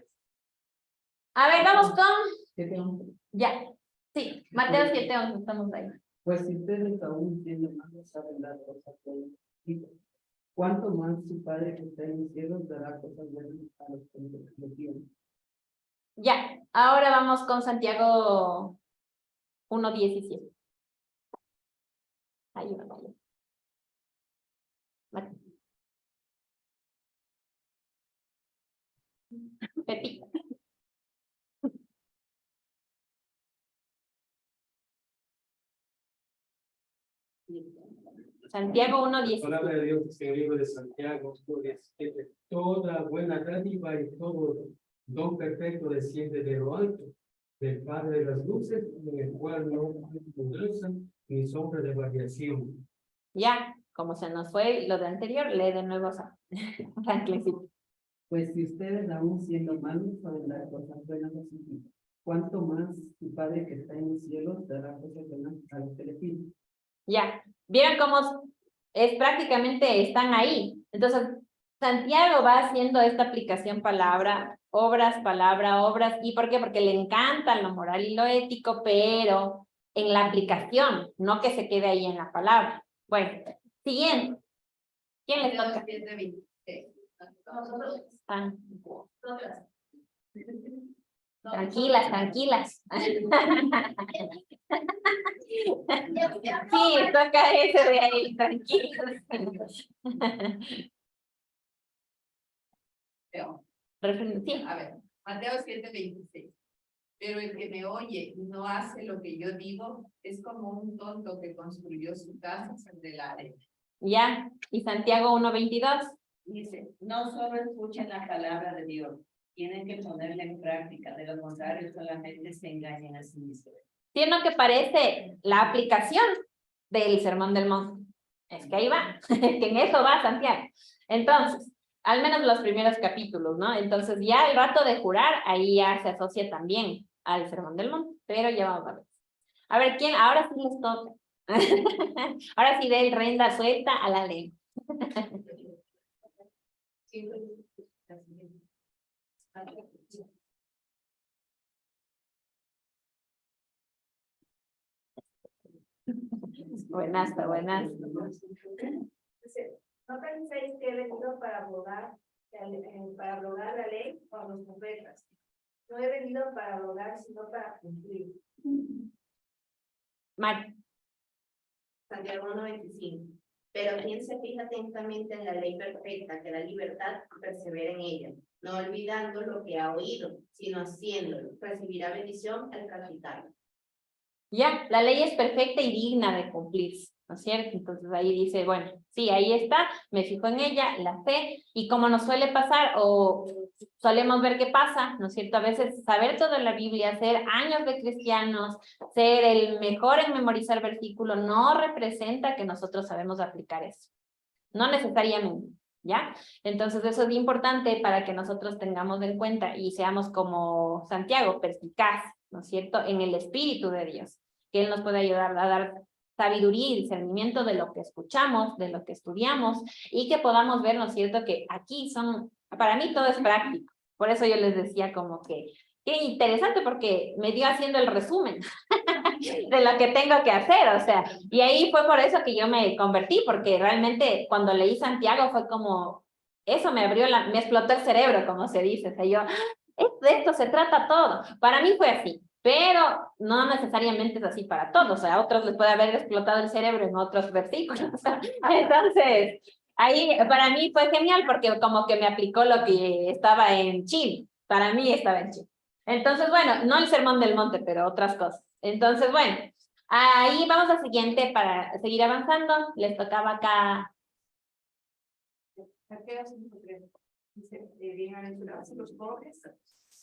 A ver, vamos con... Ya. Sí, Mateo 7:11, estamos ahí. Pues si ustedes aún tienen más, saben dar cosas buenas. ¿Cuánto más su Padre que está en el cielo dará cosas buenas a los que le piden? Ya, ahora vamos con Santiago 1:17. Ayúdame. Pepi. Santiago 1:17. La palabra de Dios es el libro de Santiago, que toda buena dádiva y todo don perfecto desciende de lo alto, del Padre de las luces, en el cual no hay mudanza ni sombra de variación. Ya, como se nos fue lo de anterior, lee de nuevo Franklicito. Pues si ustedes aún siendo malos saben dar cosas buenas a sus hijos, ¿cuánto más su Padre que está en el cielo dará cosas buenas a los que le piden? Ya, vieron cómo es prácticamente están ahí. Entonces, Santiago va haciendo esta aplicación palabra, obras, ¿y por qué? Porque le encanta lo moral y lo ético, pero en la aplicación, no que se quede ahí en la palabra. Bueno, siguiente. ¿Quién les toca? Tranquilas, tranquilas. Sí, toca ese de ahí, tranquilos. Sí. Sí. A ver, Mateo 7:26. Pero el que me oye y no hace lo que yo digo es como un tonto que construyó su casa sobre la arena. Ya, y Santiago 1:22. Dice, no solo escuchen la palabra de Dios, tienen que ponerla en práctica, de lo contrario solamente se engañan a sí mismos. ¿Tiene que parece la aplicación del Sermón del Monte? Es que ahí va, que en eso va Santiago. Entonces, al menos los primeros capítulos, ¿no? Entonces ya el rato de jurar, ahí ya se asocia también al Sermón del Monte, pero ya vamos a ver. A ver, ¿quién? Ahora sí les toca. Ahora sí de renda suelta a la ley. Buenas, buenas. No penséis que he venido para abrogar la ley o los profetas. No he venido para abrogar, sino para cumplir. Mari. Santiago 1:25. Pero quien se fija atentamente en la ley perfecta, que la libertad, persevera en ella, no olvidando lo que ha oído, sino haciéndolo, recibirá bendición al practicarlo. Ya, la ley es perfecta y digna de cumplirse, ¿no es cierto? Entonces ahí dice, bueno, sí, ahí está, me fijo en ella, la fe, y como nos suele pasar, o solemos ver qué pasa, ¿no es cierto? A veces saber toda la Biblia, ser años de cristianos, ser el mejor en memorizar versículos, no representa que nosotros sabemos aplicar eso. No necesariamente, ¿ya? Entonces eso es importante para que nosotros tengamos en cuenta y seamos como Santiago, perspicaz, ¿no es cierto? En el Espíritu de Dios, que Él nos puede ayudar a dar sabiduría y discernimiento de lo que escuchamos, de lo que estudiamos, y que podamos ver, ¿no es cierto?, que aquí para mí todo es práctico. Por eso yo les decía como que, qué interesante, porque me dio haciendo el resumen de lo que tengo que hacer, o sea, y ahí fue por eso que yo me convertí, porque realmente cuando leí Santiago fue como, eso me me explotó el cerebro, como se dice, o sea, yo, de esto se trata todo. Para mí fue así, pero no necesariamente es así para todos, o sea, a otros les puede haber explotado el cerebro en otros versículos. Entonces, ahí para mí fue genial porque como que me aplicó lo que estaba en Chile, para mí estaba en Chile. Entonces, bueno, no el Sermón del Monte, pero otras cosas. Entonces, bueno, ahí vamos al siguiente para seguir avanzando. Les tocaba acá. Dice, bienaventurados los pobres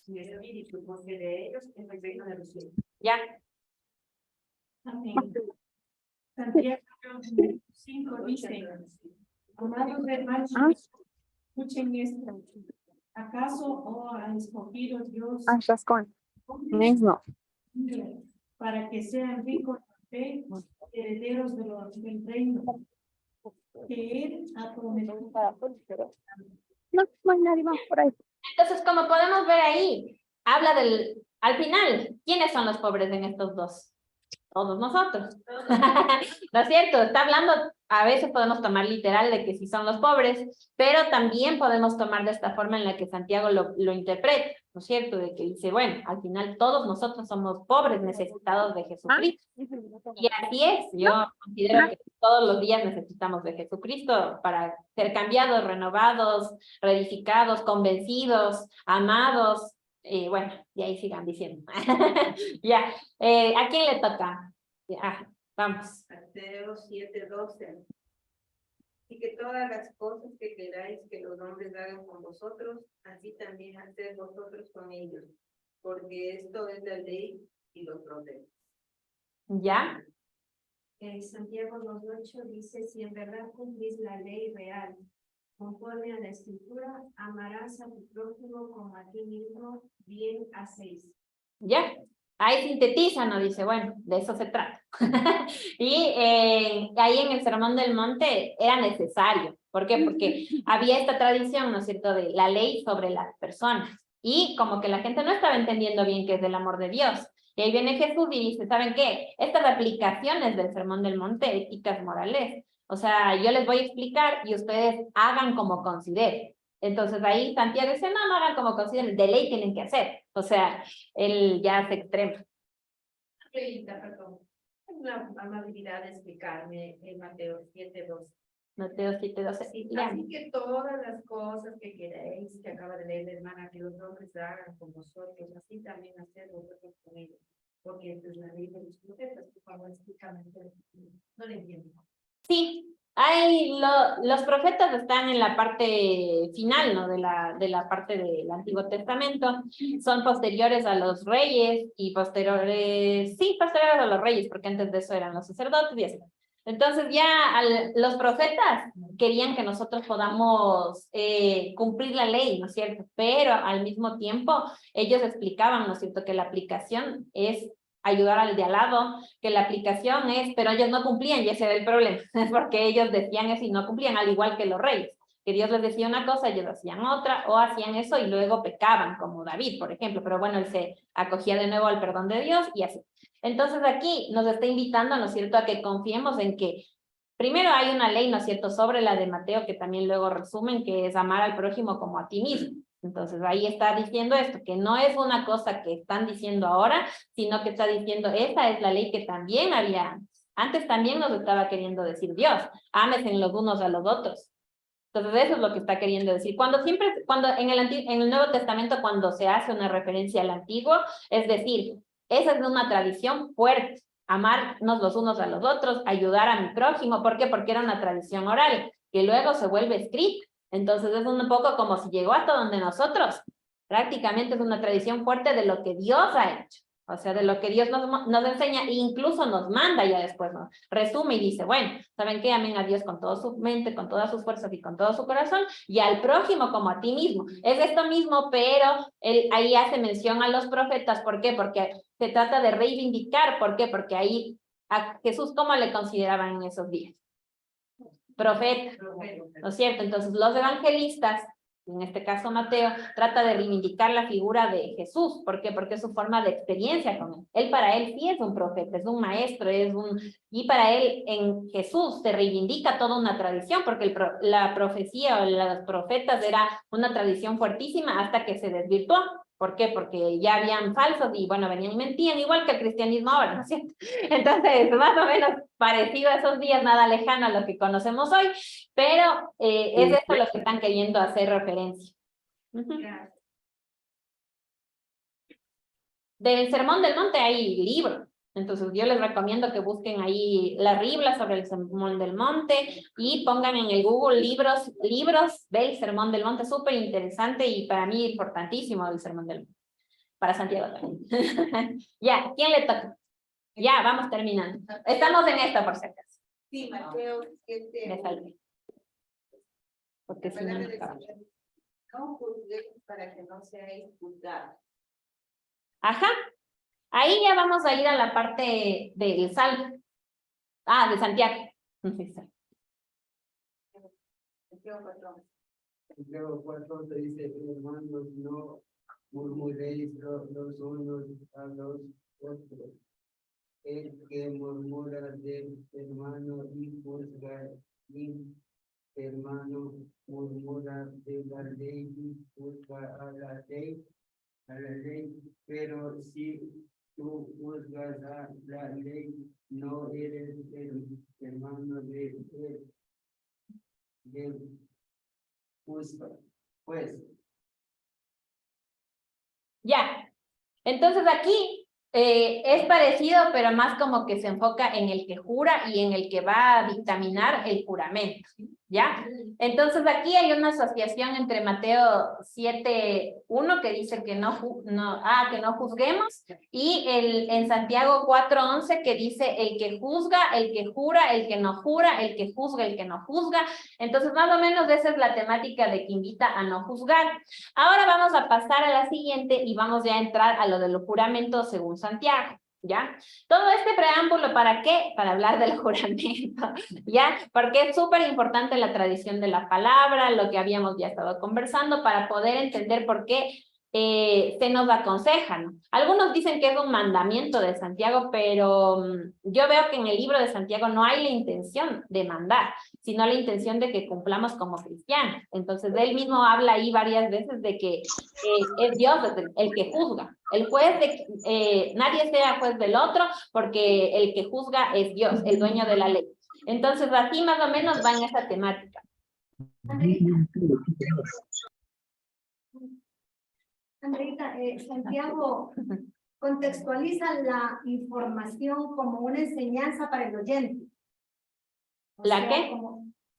en espíritu, porque de ellos es el reino de los cielos. Ya. Amén. Santiago 5 dice, amados hermanos, escuchen esto. ¿Acaso ha escogido Dios para que sean ricos en fe, herederos del reino que Él ha prometido? No hay nadie más por ahí. Entonces, como podemos ver ahí, habla al final, ¿quiénes son los pobres en estos dos? Todos nosotros. ¿No es cierto? Está hablando, a veces podemos tomar literal de que sí son los pobres, pero también podemos tomar de esta forma en la que Santiago lo interpreta, ¿no es cierto? De que dice, bueno, al final todos nosotros somos pobres necesitados de Jesucristo. Y así es, yo considero que todos los días necesitamos de Jesucristo para ser cambiados, renovados, reedificados, convencidos, amados. Bueno, y ahí sigan diciendo. Ya, ¿a quién le toca? Vamos. Mateo 7:12. Y que todas las cosas que queráis que los hombres hagan con vosotros, así también haced vosotros con ellos, porque esto es la ley y los profetas. ¿Ya? Santiago 2:8 dice, si en verdad cumplís la ley real, conforme a la escritura, amarás a tu prójimo como a ti mismo, bien hacéis. Ya, ahí sintetiza, ¿no? Dice, bueno, de eso se trata. Y ahí en el Sermón del Monte era necesario. ¿Por qué? Porque había esta tradición, ¿no es cierto?, de la ley sobre las personas. Y como que la gente no estaba entendiendo bien qué es el amor de Dios. Y ahí viene Jesús y dice, ¿saben qué? Estas aplicaciones del Sermón del Monte, éticas morales, o sea, yo les voy a explicar y ustedes hagan como consideren. Entonces ahí Santiago dice, no hagan como consideren, de ley tienen que hacer. O sea, él ya se extrema. Perdón. La amabilidad de explicarme en Mateo 7:2. Mateo 7:12. Sí, Lean. así que todas las cosas que queréis, que acaba de leer la hermana, que los hombres hagan con vosotros, así también hacer vosotros con ellos. Porque esta es la ley de los profetas. Por favor, explícame. No le entiendo. Sí, los profetas están en la parte final, ¿no? De la parte del Antiguo Testamento. Son posteriores a los reyes y posteriores a los reyes, porque antes de eso eran los sacerdotes y así. Entonces ya los profetas querían que nosotros podamos cumplir la ley, ¿no es cierto? Pero al mismo tiempo ellos explicaban, ¿no es cierto?, que la aplicación es ayudar al de al lado, que la aplicación es, pero ellos no cumplían y ese era el problema, porque ellos decían eso y no cumplían, al igual que los reyes, que Dios les decía una cosa, ellos hacían otra, o hacían eso y luego pecaban, como David, por ejemplo, pero bueno, él se acogía de nuevo al perdón de Dios y así. Entonces aquí nos está invitando, ¿no es cierto?, a que confiemos en que primero hay una ley, ¿no es cierto?, sobre la de Mateo, que también luego resumen, que es amar al prójimo como a ti mismo. Entonces ahí está diciendo esto, que no es una cosa que están diciendo ahora, sino que está diciendo, esta es la ley que también había antes. Antes también nos estaba queriendo decir Dios, ámense los unos a los otros. Entonces eso es lo que está queriendo decir. Cuando en el Nuevo Testamento, cuando se hace una referencia al Antiguo, es decir, esa es una tradición fuerte, amarnos los unos a los otros, ayudar a mi prójimo. ¿Por qué? Porque era una tradición oral, que luego se vuelve escrita. Entonces es un poco como si llegó hasta donde nosotros. Prácticamente es una tradición fuerte de lo que Dios ha hecho. O sea, de lo que Dios nos enseña e incluso nos manda ya después, ¿no? Resume y dice, bueno, ¿saben qué? Amen a Dios con toda su mente, con todas sus fuerzas y con todo su corazón, y al prójimo como a ti mismo. Es esto mismo, pero él ahí hace mención a los profetas. ¿Por qué? Porque se trata de reivindicar. ¿Por qué? Porque ahí a Jesús, ¿cómo le consideraban en esos días? Profeta, ¿no es cierto? Entonces los evangelistas, en este caso Mateo, trata de reivindicar la figura de Jesús. ¿Por qué? Porque es su forma de experiencia con él. Él para él sí es un profeta, es un maestro, y para él en Jesús se reivindica toda una tradición, porque la profecía o los profetas era una tradición fuertísima hasta que se desvirtuó. ¿Por qué? Porque ya habían falsos y bueno, venían y mentían, igual que el cristianismo ahora, ¿no es cierto? Entonces, más o menos parecido a esos días, nada lejano a lo que conocemos hoy, pero es esto lo que están queriendo hacer referencia. Del Sermón del Monte hay libros, entonces yo les recomiendo que busquen ahí la Biblia sobre el Sermón del Monte y pongan en el Google libros del Sermón del Monte, súper interesante y para mí importantísimo el Sermón del Monte. Para Santiago también. Ya, ¿quién le toca? Ya, vamos terminando. Estamos en esta por si acaso. Sí, Mateo 7. Me salvé. Porque si no, No juzguéis para que no seáis juzgados. ajá. Ahí ya vamos a ir a la parte del Salmo. Ah, de Santiago. Santiago 4 te dice, hermanos, no murmuréis los unos a los otros. El que murmura del hermano y juzga al hermano, murmura de la ley y juzga a la ley, pero si tú juzgas a la ley, no eres el hermano de él. Juzga, pues. Ya. Entonces aquí es parecido, pero más como que se enfoca en el que jura y en el que va a dictaminar el juramento, ¿ya? Entonces aquí hay una asociación entre Mateo 7:1 que dice que no juzguemos, y en Santiago 4:11 que dice el que juzga, el que jura, el que no jura, el que juzga, el que no juzga. Entonces más o menos esa es la temática de que invita a no juzgar. Ahora vamos a pasar a la siguiente y vamos ya a entrar a lo del juramento según Santiago, ¿ya? Todo este preámbulo, ¿para qué? Para hablar del juramento, ¿ya? Porque es súper importante la tradición de la palabra, lo que habíamos ya estado conversando, para poder entender por qué se nos aconsejan. Algunos dicen que es un mandamiento de Santiago, pero yo veo que en el libro de Santiago no hay la intención de mandar, sino la intención de que cumplamos como cristianos. Entonces él mismo habla ahí varias veces de que es Dios el que juzga. El juez, nadie sea juez del otro, porque el que juzga es Dios, el dueño de la ley. Entonces, así más o menos va en esa temática. Andreita, Santiago contextualiza la información como una enseñanza para el oyente. ¿La qué?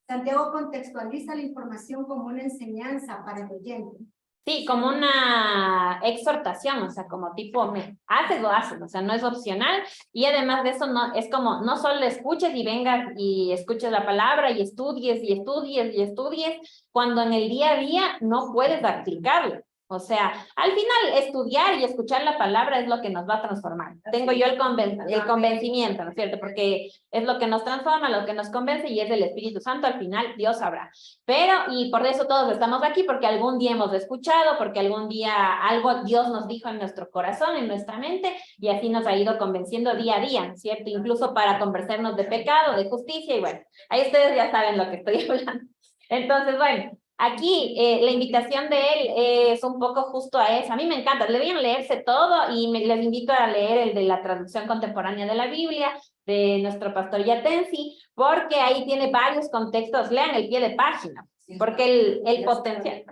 Santiago contextualiza la información como una enseñanza para el oyente. Sí, como una exhortación, o sea, como tipo, haces lo haces, o sea, no es opcional, y además de eso, no, es como, no solo escuches y vengas y escuches la palabra y estudies y estudies y estudies, cuando en el día a día no puedes aplicarlo. O sea, al final estudiar y escuchar la palabra es lo que nos va a transformar. Tengo yo el convencimiento, ¿no es cierto? Porque es lo que nos transforma, lo que nos convence y es el Espíritu Santo, al final Dios sabrá. Pero, y por eso todos estamos aquí, porque algún día hemos escuchado, porque algún día algo Dios nos dijo en nuestro corazón, en nuestra mente, y así nos ha ido convenciendo día a día, ¿no es cierto? Incluso para convencernos de pecado, de justicia, y bueno, ahí ustedes ya saben lo que estoy hablando. Entonces, bueno, aquí la invitación de él es un poco justo a eso. A mí me encanta, deberían leerse todo y les invito a leer el de la traducción contemporánea de la Biblia, de nuestro pastor Yatensi, porque ahí tiene varios contextos. Lean el pie de página, porque el potencial.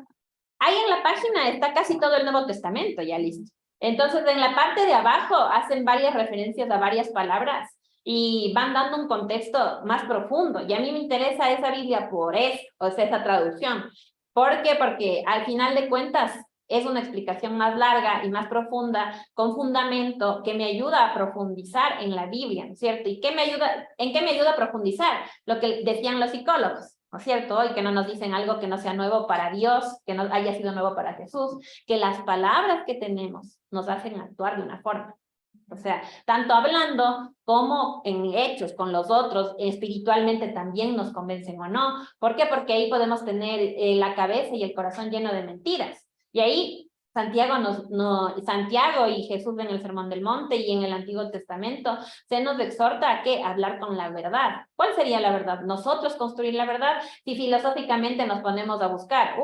Ahí en la página está casi todo el Nuevo Testamento ya listo. Entonces, en la parte de abajo hacen varias referencias a varias palabras y van dando un contexto más profundo. Y a mí me interesa esa Biblia por eso, o sea, esa traducción. ¿Por qué? Porque al final de cuentas es una explicación más larga y más profunda, con fundamento, que me ayuda a profundizar en la Biblia, ¿no es cierto? ¿Y qué me ayuda, en qué me ayuda a profundizar? Lo que decían los psicólogos, ¿no es cierto? Hoy que no nos dicen algo que no sea nuevo para Dios, que no haya sido nuevo para Jesús, que las palabras que tenemos nos hacen actuar de una forma. O sea, tanto hablando como en hechos con los otros, espiritualmente también nos convencen o no. ¿Por qué? Porque ahí podemos tener la cabeza y el corazón lleno de mentiras. Y ahí Santiago y Jesús en el Sermón del Monte y en el Antiguo Testamento se nos exhorta a ¿qué? Hablar con la verdad. ¿Cuál sería la verdad? Nosotros construir la verdad. Si filosóficamente nos ponemos a buscar,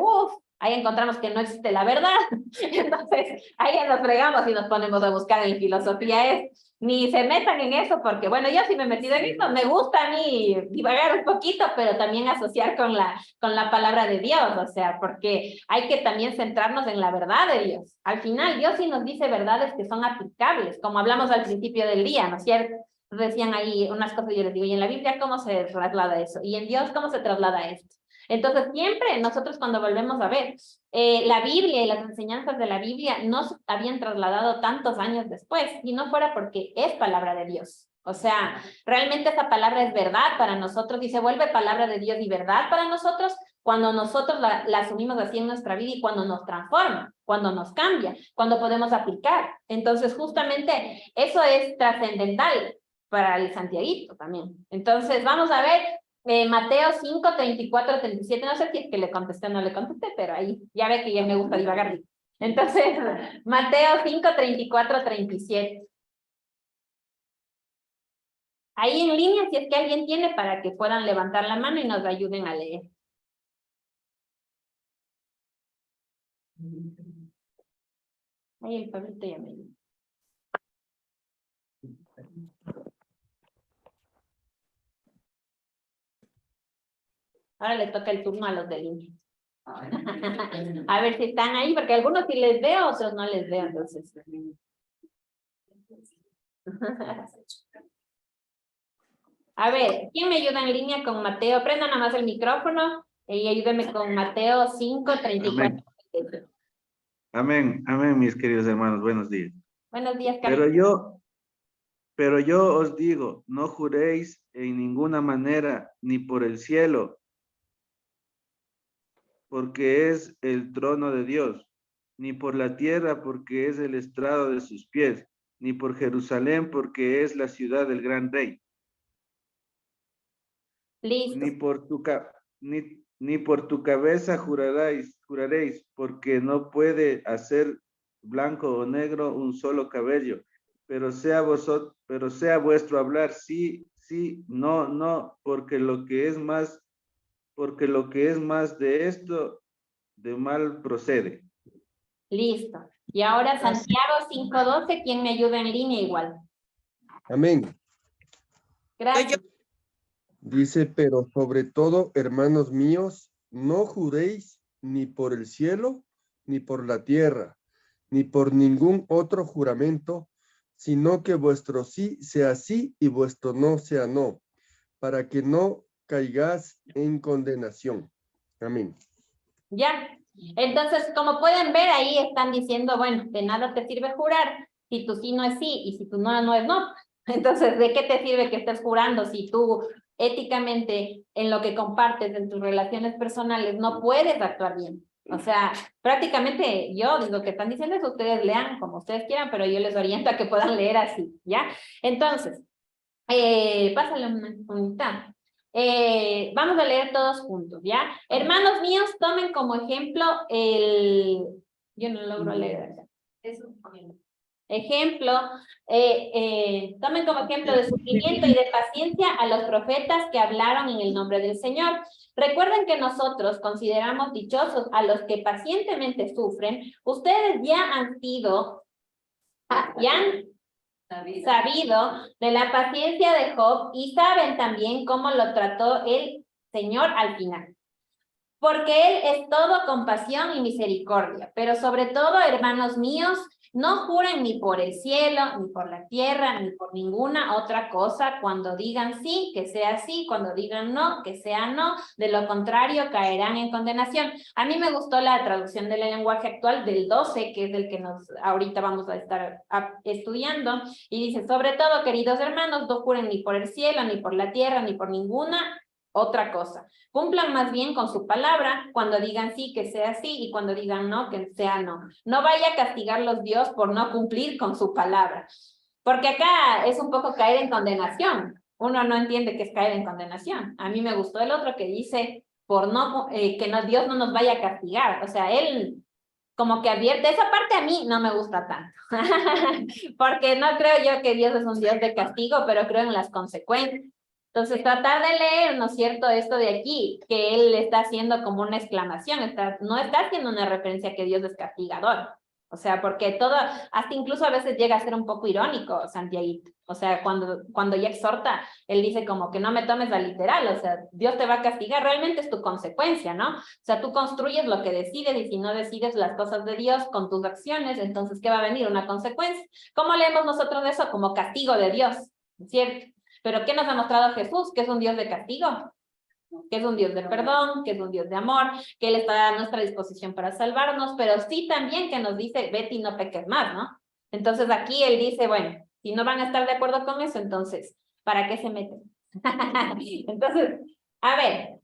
ahí encontramos que no existe la verdad. Entonces, ahí ya nos fregamos y nos ponemos a buscar en filosofía. Ni se metan en eso, porque bueno, yo sí me he metido en esto. Me gusta a mí divagar un poquito, pero también asociar con la palabra de Dios, o sea, porque hay que también centrarnos en la verdad de Dios. Al final, Dios sí nos dice verdades que son aplicables, como hablamos al principio del día, ¿no es cierto? Decían ahí unas cosas, yo les digo, ¿y en la Biblia cómo se traslada eso? ¿Y en Dios cómo se traslada esto? Entonces, siempre nosotros cuando volvemos a ver la Biblia y las enseñanzas de la Biblia no se habían trasladado tantos años después, si no fuera porque es palabra de Dios. O sea, realmente esa palabra es verdad para nosotros y se vuelve palabra de Dios y verdad para nosotros cuando nosotros la asumimos así en nuestra vida y cuando nos transforma, cuando nos cambia, cuando podemos aplicar. Entonces, justamente eso es trascendental para el santiaguito también. Entonces, vamos a ver Mateo 5, 34, 37, no sé si es que le contesté o no le contesté, pero ahí ya ve que ya me gusta divagar. Entonces, Mateo 5, 34, 37. Ahí en línea, si es que alguien tiene, para que puedan levantar la mano y nos ayuden a leer. Ahí el Pablito ya me ayuda. Ahora le toca el turno a los de línea. A ver si están ahí, porque algunos sí les veo, otros no les veo, entonces. A ver, ¿quién me ayuda en línea con Mateo? Prenda nada más el micrófono y ayúdenme con Mateo 5, 34. Amén, amén, mis queridos hermanos, buenos días. Buenos días, Carlos. Pero yo os digo, no juréis en ninguna manera, ni por el cielo, porque es el trono de Dios, ni por la tierra, porque es el estrado de sus pies, ni por Jerusalén, porque es la ciudad del gran rey. Listo. Ni por tu cabeza juraréis, porque no puede hacer blanco o negro un solo cabello, pero sea vuestro hablar sí, sí, no, no, porque lo que es más de esto, de mal procede. Listo. Y ahora Santiago 5:12, ¿quién me ayuda en línea igual? Amén. Gracias. Dice, pero sobre todo, hermanos míos, no juréis ni por el cielo, ni por la tierra, ni por ningún otro juramento, sino que vuestro sí sea sí y vuestro no sea no, para que no caigáis en condenación. Amén. Ya. Entonces, como pueden ver, ahí están diciendo, bueno, de nada te sirve jurar si tu sí no es sí y si tu no no es no. Entonces, ¿de qué te sirve que estés jurando si tú éticamente en lo que compartes en tus relaciones personales no puedes actuar bien? O sea, prácticamente yo lo que están diciendo es que ustedes lean como ustedes quieran, pero yo les oriento a que puedan leer así, ¿ya? Entonces, pásale una unidad. Vamos a leer todos juntos, ¿ya? Hermanos míos, tomen como ejemplo yo no logro leer acá. Ejemplo, tomen como ejemplo de sufrimiento y de paciencia a los profetas que hablaron en el nombre del Señor. Recuerden que nosotros consideramos dichosos a los que pacientemente sufren. Ustedes ya han sido, sabido de la paciencia de Job y saben también cómo lo trató el Señor al final. Porque Él es todo compasión y misericordia, pero sobre todo, hermanos míos, no juren ni por el cielo, ni por la tierra, ni por ninguna otra cosa. Cuando digan sí, que sea sí, cuando digan no, que sea no, de lo contrario caerán en condenación. A mí me gustó la traducción del lenguaje actual del 12, que es el que ahorita vamos a estar estudiando, y dice, sobre todo, queridos hermanos, no juren ni por el cielo, ni por la tierra, ni por ninguna otra cosa. Cumplan más bien con su palabra, cuando digan sí, que sea sí, y cuando digan no, que sea no. No vaya a castigarlos Dios por no cumplir con su palabra. Porque acá es un poco caer en condenación. Uno no entiende qué es caer en condenación. A mí me gustó el otro que dice por no, Dios no nos vaya a castigar. O sea, Él como que advierte, esa parte a mí no me gusta tanto. Porque no creo yo que Dios es un Dios de castigo, pero creo en las consecuencias. Entonces, tratar de leer, ¿no es cierto?, esto de aquí, que él está haciendo como una exclamación, no está haciendo una referencia a que Dios es castigador. O sea, porque todo, hasta incluso a veces llega a ser un poco irónico, Santiaguito. O sea, cuando ya exhorta, él dice como que no me tomes a literal, o sea, Dios te va a castigar, realmente es tu consecuencia, ¿no? O sea, tú construyes lo que decides y si no decides las cosas de Dios con tus acciones, entonces, ¿qué va a venir? Una consecuencia. ¿Cómo leemos nosotros eso? Como castigo de Dios, ¿cierto? Pero ¿qué nos ha mostrado Jesús? Que es un Dios de castigo, que es un Dios de perdón, que es un Dios de amor, que Él está a nuestra disposición para salvarnos, pero sí también que nos dice, vete y no peques más, ¿no? Entonces aquí Él dice, bueno, si no van a estar de acuerdo con eso, entonces, ¿para qué se meten? Entonces, a ver,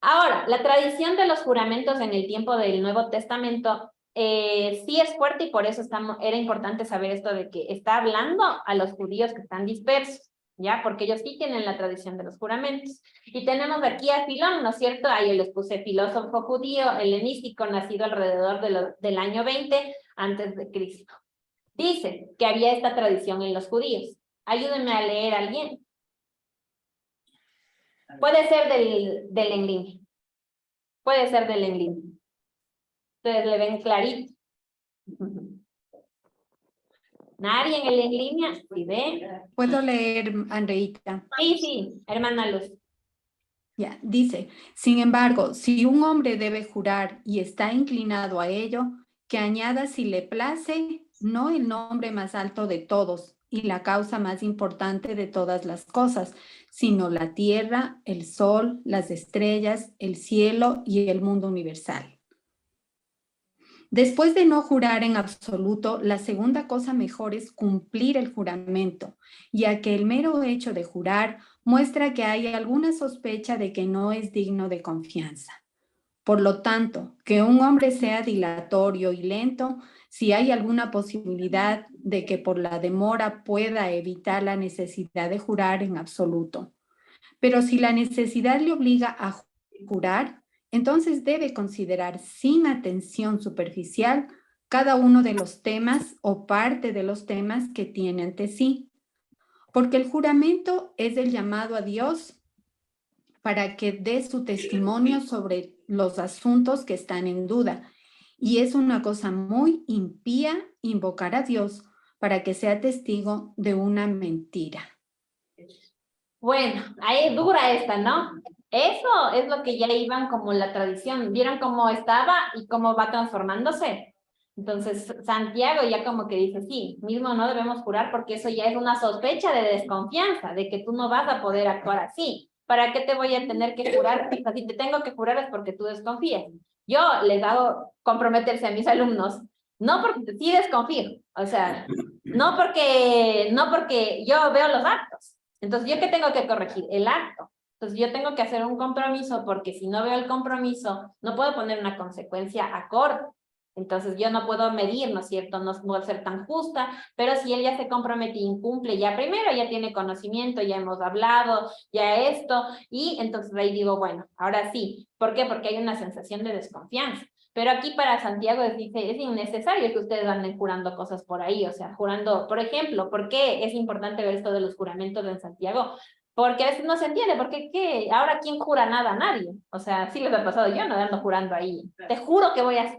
ahora, la tradición de los juramentos en el tiempo del Nuevo Testamento sí es fuerte y por eso era importante saber esto de que está hablando a los judíos que están dispersos, ¿ya? Porque ellos sí tienen la tradición de los juramentos. Y tenemos aquí a Filón, ¿no es cierto? Ahí les puse filósofo judío, helenístico, nacido alrededor del año 20 antes de Cristo. Dice que había esta tradición en los judíos. Ayúdenme a leer a alguien. Puede ser del en línea. Puede ser del en línea. Ustedes le ven clarito. ¿Nadie en el en línea? ¿Sí ve? ¿Puedo leer, Andreita? Sí, hermana Luz. Ya, dice, sin embargo, si un hombre debe jurar y está inclinado a ello, que añada si le place, no el nombre más alto de todos y la causa más importante de todas las cosas, sino la tierra, el sol, las estrellas, el cielo y el mundo universal. Después de no jurar en absoluto, la segunda cosa mejor es cumplir el juramento, ya que el mero hecho de jurar muestra que hay alguna sospecha de que no es digno de confianza. Por lo tanto, que un hombre sea dilatorio y lento, si hay alguna posibilidad de que por la demora pueda evitar la necesidad de jurar en absoluto. Pero si la necesidad le obliga a jurar, entonces debe considerar sin atención superficial cada uno de los temas o parte de los temas que tiene ante sí. Porque el juramento es el llamado a Dios para que dé su testimonio sobre los asuntos que están en duda. Y es una cosa muy impía invocar a Dios para que sea testigo de una mentira. Bueno, ahí dura esta, ¿no? Eso es lo que ya iban como la tradición. ¿Vieron cómo estaba y cómo va transformándose? Entonces, Santiago ya como que dice, sí, mismo no debemos jurar porque eso ya es una sospecha de desconfianza, de que tú no vas a poder actuar así. ¿Para qué te voy a tener que jurar? O sea, si te tengo que jurar es porque tú desconfías. Yo les hago comprometerse a mis alumnos, no porque sí desconfío, o sea, no porque yo veo los actos. Entonces, ¿yo qué tengo que corregir? El acto. Entonces, yo tengo que hacer un compromiso porque si no veo el compromiso, no puedo poner una consecuencia acorde. Entonces yo no puedo medir, ¿no es cierto? No puedo ser tan justa, pero si él ya se compromete y incumple, ya primero ya tiene conocimiento, ya hemos hablado, ya esto, y entonces ahí digo, bueno, ahora sí. ¿Por qué? Porque hay una sensación de desconfianza. Pero aquí para Santiago dice, es innecesario que ustedes anden jurando cosas por ahí, o sea, jurando, por ejemplo, ¿por qué es importante ver esto de los juramentos en Santiago? Porque a veces no se entiende, porque ¿qué? Ahora ¿quién jura nada? Nadie. O sea, sí les ha pasado, yo no ando jurando ahí. Te juro que voy a...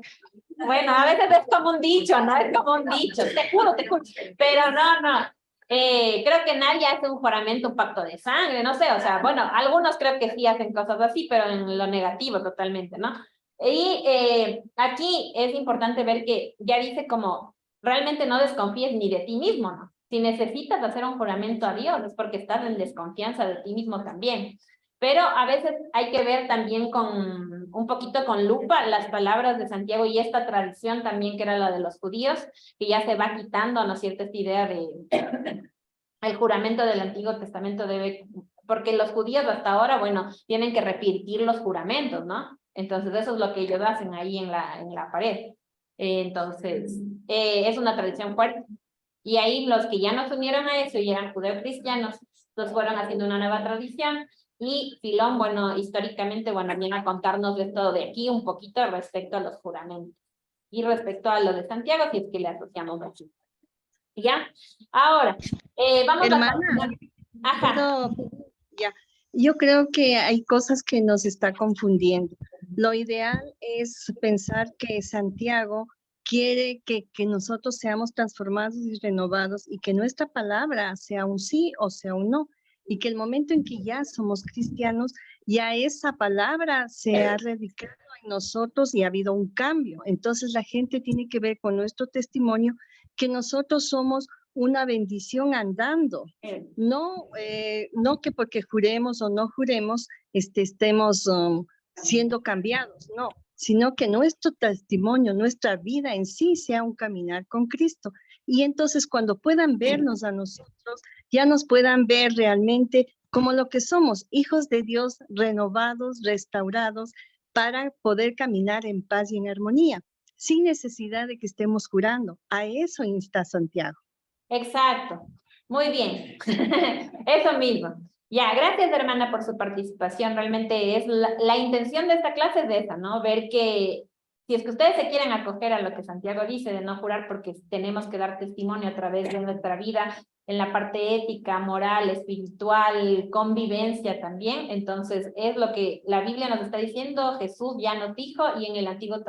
Bueno, a veces es como un dicho, ¿no? Es como un dicho, te juro, pero no. Creo que nadie hace un juramento, un pacto de sangre, no sé, o sea, bueno, algunos creo que sí hacen cosas así, pero en lo negativo totalmente, ¿no? Y aquí es importante ver que ya dice como, realmente no desconfíes ni de ti mismo, ¿no? Si necesitas hacer un juramento a Dios es porque estás en desconfianza de ti mismo también. Pero a veces hay que ver también con un poquito con lupa las palabras de Santiago y esta tradición también que era la de los judíos, que ya se va quitando, ¿no es cierto?, esta idea de el juramento del Antiguo Testamento debe, porque los judíos hasta ahora, bueno, tienen que repetir los juramentos, ¿no? Entonces eso es lo que ellos hacen ahí en la pared. Entonces, es una tradición fuerte. Y ahí los que ya no se unieron a eso y eran judeocristianos, los fueron haciendo una nueva tradición. Y Filón, bueno, históricamente, bueno, viene a contarnos de esto de aquí un poquito respecto a los juramentos. Y respecto a lo de Santiago, si es que le asociamos aquí. ¿Ya? Ahora, vamos Hermana, a... Ajá. Ya. Yo creo que hay cosas que nos está confundiendo. Lo ideal es pensar que Santiago quiere que nosotros seamos transformados y renovados y que nuestra palabra sea un sí o sea un no. Y que el momento en que ya somos cristianos, ya esa palabra se ha radicado en nosotros y ha habido un cambio. Entonces la gente tiene que ver con nuestro testimonio que nosotros somos una bendición andando. No, no que porque juremos o no juremos estemos siendo cambiados, no, sino que nuestro testimonio, nuestra vida en sí sea un caminar con Cristo. Y entonces cuando puedan vernos a nosotros, ya nos puedan ver realmente como lo que somos, hijos de Dios renovados, restaurados, para poder caminar en paz y en armonía, sin necesidad de que estemos jurando. A eso insta Santiago. Exacto. Muy bien. Eso mismo. Ya, gracias hermana por su participación. Realmente es la intención de esta clase es de esa, ¿no? Ver que si es que ustedes se quieren acoger a lo que Santiago dice de no jurar porque tenemos que dar testimonio a través de nuestra vida en la parte ética, moral, espiritual, convivencia también, entonces es lo que la Biblia nos está diciendo, Jesús ya nos dijo y en el Antiguo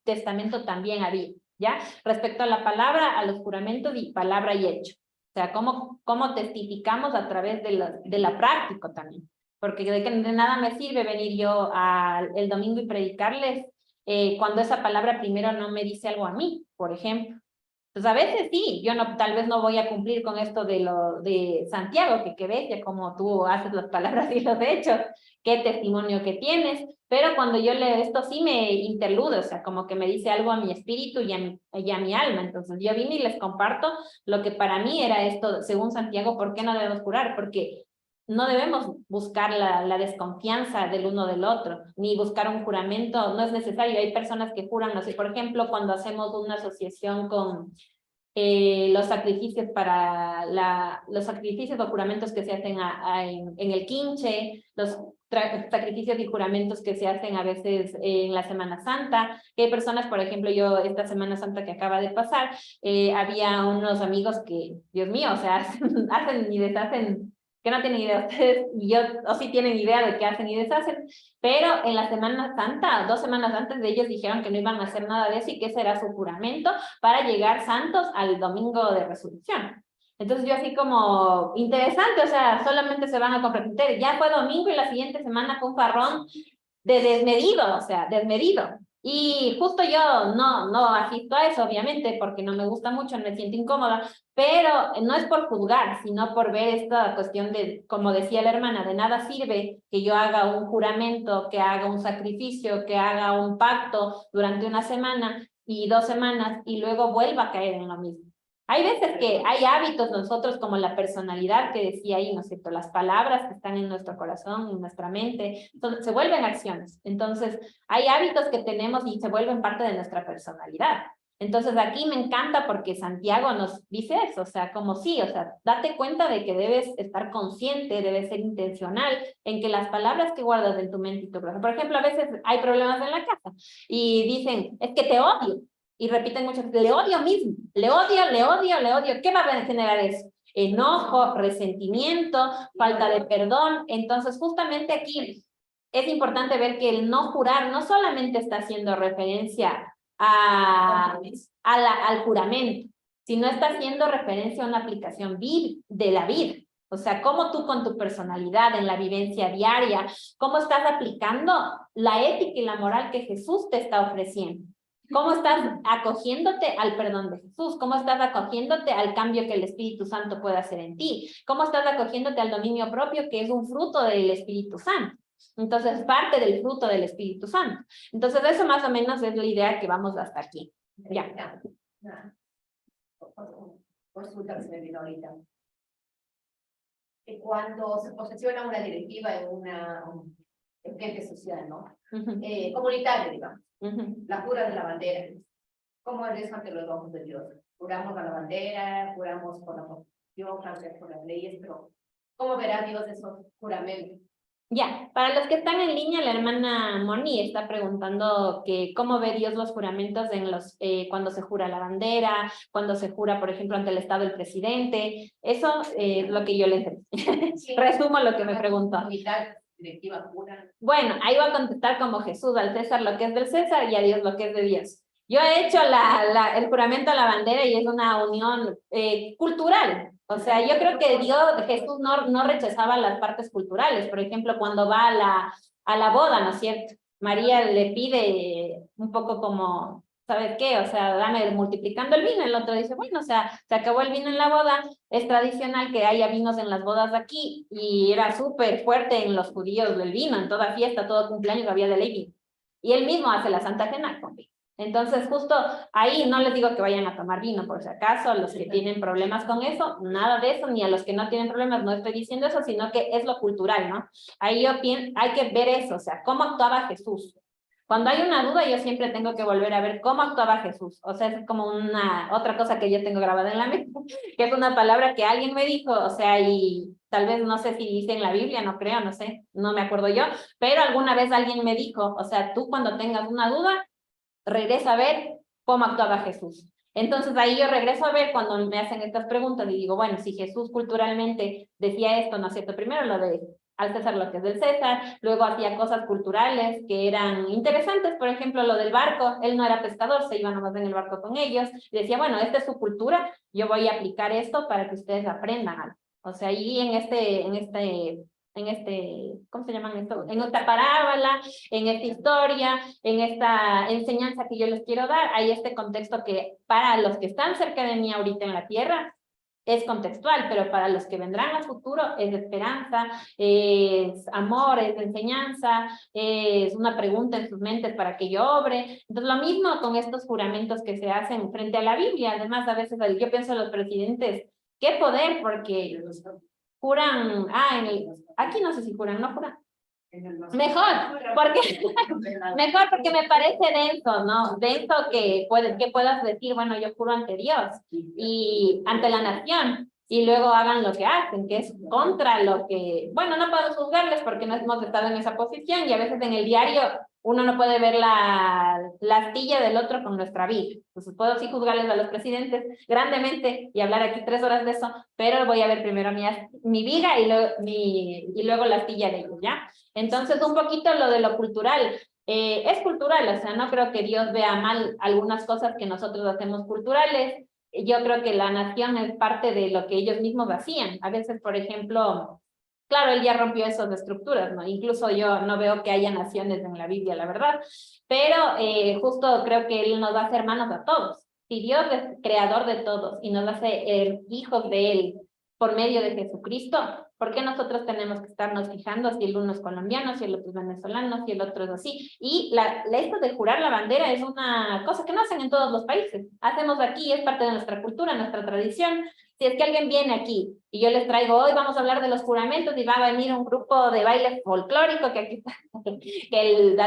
Testamento también había, ¿ya? Respecto a la palabra, a los juramentos y palabra y hecho. O sea, cómo testificamos a través de la práctica también. Porque de nada me sirve venir yo el domingo y predicarles cuando esa palabra primero no me dice algo a mí, por ejemplo. Entonces, a veces sí, yo tal vez no voy a cumplir con esto de Santiago, que qué bestia, como tú haces las palabras y los hechos, qué testimonio que tienes, pero cuando yo leo esto sí me interlude, o sea, como que me dice algo a mi espíritu y a mi alma. Entonces, yo vine y les comparto lo que para mí era esto, según Santiago, ¿por qué no debemos jurar? Porque no debemos buscar la desconfianza del uno del otro, ni buscar un juramento, no es necesario. Hay personas que juran, no sé, por ejemplo, cuando hacemos una asociación con los sacrificios los sacrificios o juramentos que se hacen en el quinche, los sacrificios y juramentos que se hacen a veces en la Semana Santa, que hay personas, por ejemplo, yo esta Semana Santa que acaba de pasar, había unos amigos que, Dios mío, o sea, hacen y deshacen, que no tienen idea ustedes, y yo, o sí tienen idea de qué hacen y deshacen, pero en la Semana Santa, 2 semanas antes de ellos dijeron que no iban a hacer nada de eso y que ese era su juramento para llegar santos al domingo de resurrección. Entonces yo así como, interesante, o sea, solamente se van a comprometer. Ya fue domingo y la siguiente semana fue un farrón de desmedido, o sea, desmedido. Y justo yo no asisto a eso, obviamente, porque no me gusta mucho, me siento incómoda, pero no es por juzgar, sino por ver esta cuestión de, como decía la hermana, de nada sirve que yo haga un juramento, que haga un sacrificio, que haga un pacto durante una semana y 2 semanas y luego vuelva a caer en lo mismo. Hay veces que hay hábitos nosotros como la personalidad que decía ahí, ¿no es cierto? Las palabras que están en nuestro corazón, en nuestra mente, se vuelven acciones. Entonces, hay hábitos que tenemos y se vuelven parte de nuestra personalidad. Entonces, aquí me encanta porque Santiago nos dice eso, o sea, como sí, o sea, date cuenta de que debes estar consciente, debes ser intencional en que las palabras que guardas en tu mente y tu corazón. Por ejemplo, a veces hay problemas en la casa y dicen, es que te odio. Y repiten mucho, le odio mismo, le odio, le odio, le odio. ¿Qué va a generar eso? Enojo, resentimiento, falta de perdón. Entonces, justamente aquí es importante ver que el no jurar no solamente está haciendo referencia al juramento, sino está haciendo referencia a una aplicación de la vida. O sea, cómo tú con tu personalidad, en la vivencia diaria, cómo estás aplicando la ética y la moral que Jesús te está ofreciendo. ¿Cómo estás acogiéndote al perdón de Jesús? ¿Cómo estás acogiéndote al cambio que el Espíritu Santo puede hacer en ti? ¿Cómo estás acogiéndote al dominio propio, que es un fruto del Espíritu Santo? Entonces, parte del fruto del Espíritu Santo. Entonces, eso más o menos es la idea que vamos hasta aquí. Ya. Consulta que se me vino ahorita. Cuando se posesiona una directiva en una ente social, ¿no? Comunitario, digamos. La jura de la bandera. ¿Cómo es eso ante los ojos de Dios? Juramos a la bandera, juramos por la Constitución, por las leyes, pero ¿cómo verá Dios esos juramentos? Ya, para los que están en línea, la hermana Moni está preguntando que cómo ve Dios los juramentos en cuando se jura la bandera, cuando se jura, por ejemplo, ante el Estado el presidente. Eso es lo que yo le entendí. Resumo lo que me preguntó. Bueno, ahí va a contestar como Jesús, al César lo que es del César y a Dios lo que es de Dios. Yo he hecho el juramento a la bandera y es una unión cultural. O sea, yo creo que Jesús no rechazaba las partes culturales. Por ejemplo, cuando va a la boda, ¿no es cierto? María le pide un poco como, ¿sabes qué? O sea, dame multiplicando el vino. El otro dice, bueno, o sea, se acabó el vino en la boda. Es tradicional que haya vinos en las bodas de aquí y era súper fuerte en los judíos del vino. En toda fiesta, todo cumpleaños había de ley vino. Y él mismo hace la Santa Cena con vino. Entonces, justo ahí no les digo que vayan a tomar vino, por si acaso, a los que tienen problemas con eso, nada de eso, ni a los que no tienen problemas, no estoy diciendo eso, sino que es lo cultural, ¿no? Ahí yo pienso, hay que ver eso, o sea, cómo actuaba Jesús. Cuando hay una duda, yo siempre tengo que volver a ver cómo actuaba Jesús. O sea, es como otra cosa que yo tengo grabada en la mente, que es una palabra que alguien me dijo, o sea, y tal vez no sé si dice en la Biblia, no creo, no sé, no me acuerdo yo, pero alguna vez alguien me dijo, o sea, tú cuando tengas una duda, regresa a ver cómo actuaba Jesús. Entonces ahí yo regreso a ver cuando me hacen estas preguntas y digo, bueno, si Jesús culturalmente decía esto, ¿no es cierto? Primero lo de al César lo que es del César, luego hacía cosas culturales que eran interesantes, por ejemplo, lo del barco, él no era pescador, se iba nomás en el barco con ellos, y decía, bueno, esta es su cultura, yo voy a aplicar esto para que ustedes aprendan algo. O sea, ahí ¿cómo se llaman esto? En esta parábola, en esta historia, en esta enseñanza que yo les quiero dar, hay este contexto que para los que están cerca de mí ahorita en la tierra, es contextual, pero para los que vendrán a futuro es esperanza, es amor, es enseñanza, es una pregunta en sus mentes para que yo obre. Entonces lo mismo con estos juramentos que se hacen frente a la Biblia. Además, a veces yo pienso en los presidentes, qué poder, porque juran, aquí no sé si juran, no juran. Mejor porque me parece denso, ¿no? Denso que puedas decir, bueno, yo juro ante Dios y ante la nación, y luego hagan lo que hacen, que es contra lo que, bueno, no puedo juzgarles porque no hemos estado en esa posición, y a veces en el diario uno no puede ver la astilla del otro con nuestra vida. Entonces puedo sí juzgarles a los presidentes grandemente y hablar aquí 3 horas de eso, pero voy a ver primero mi viga y luego la astilla de ellos, ¿ya? Entonces un poquito lo de lo cultural. Es cultural, o sea, no creo que Dios vea mal algunas cosas que nosotros hacemos culturales, yo creo que la nación es parte de lo que ellos mismos hacían. A veces, por ejemplo, claro, él ya rompió esas estructuras, ¿no? Incluso yo no veo que haya naciones en la Biblia, la verdad, pero justo creo que él nos hace hermanos a todos. Si Dios es creador de todos y nos hace hijos de él por medio de Jesucristo, ¿por qué nosotros tenemos que estarnos fijando si el uno es colombiano, si el otro es venezolano, si el otro es así? Y esto de jurar la bandera es una cosa que no hacen en todos los países. Hacemos aquí, es parte de nuestra cultura, nuestra tradición. Si es que alguien viene aquí y yo les traigo, hoy vamos a hablar de los juramentos y va a venir un grupo de baile folclórico que aquí está, que el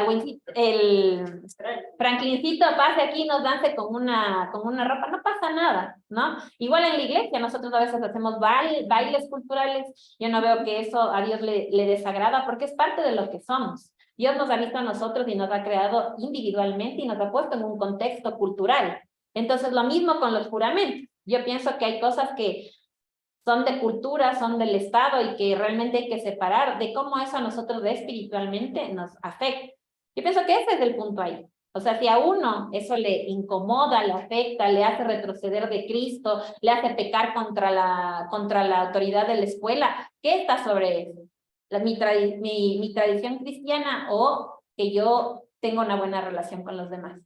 Franklincito pase aquí y nos dance con una ropa, no pasa nada, ¿no? Igual en la iglesia nosotros a veces hacemos bailes culturales, yo no veo que eso a Dios le desagrada porque es parte de lo que somos. Dios nos ha visto a nosotros y nos ha creado individualmente y nos ha puesto en un contexto cultural. Entonces lo mismo con los juramentos. Yo pienso que hay cosas que son de cultura, son del Estado y que realmente hay que separar de cómo eso a nosotros espiritualmente nos afecta. Yo pienso que ese es el punto ahí. O sea, si a uno eso le incomoda, le afecta, le hace retroceder de Cristo, le hace pecar contra la autoridad de la escuela, ¿qué está sobre eso? Mi tradición cristiana o que yo tengo una buena relación con los demás.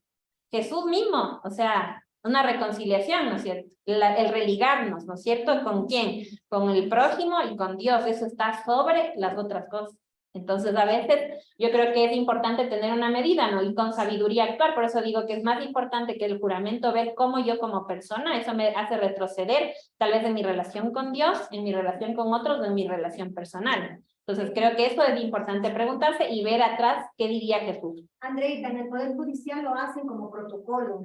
Jesús mismo, o sea, una reconciliación, ¿no es cierto? El religarnos, ¿no es cierto? ¿Con quién? Con el prójimo y con Dios. Eso está sobre las otras cosas. Entonces, a veces yo creo que es importante tener una medida, ¿no? Y con sabiduría actuar. Por eso digo que es más importante que el juramento ver cómo yo como persona, eso me hace retroceder, tal vez en mi relación con Dios, en mi relación con otros, en mi relación personal. Entonces, creo que eso es importante preguntarse y ver atrás qué diría Jesús. Andreita, en el Poder Judicial lo hacen como protocolo.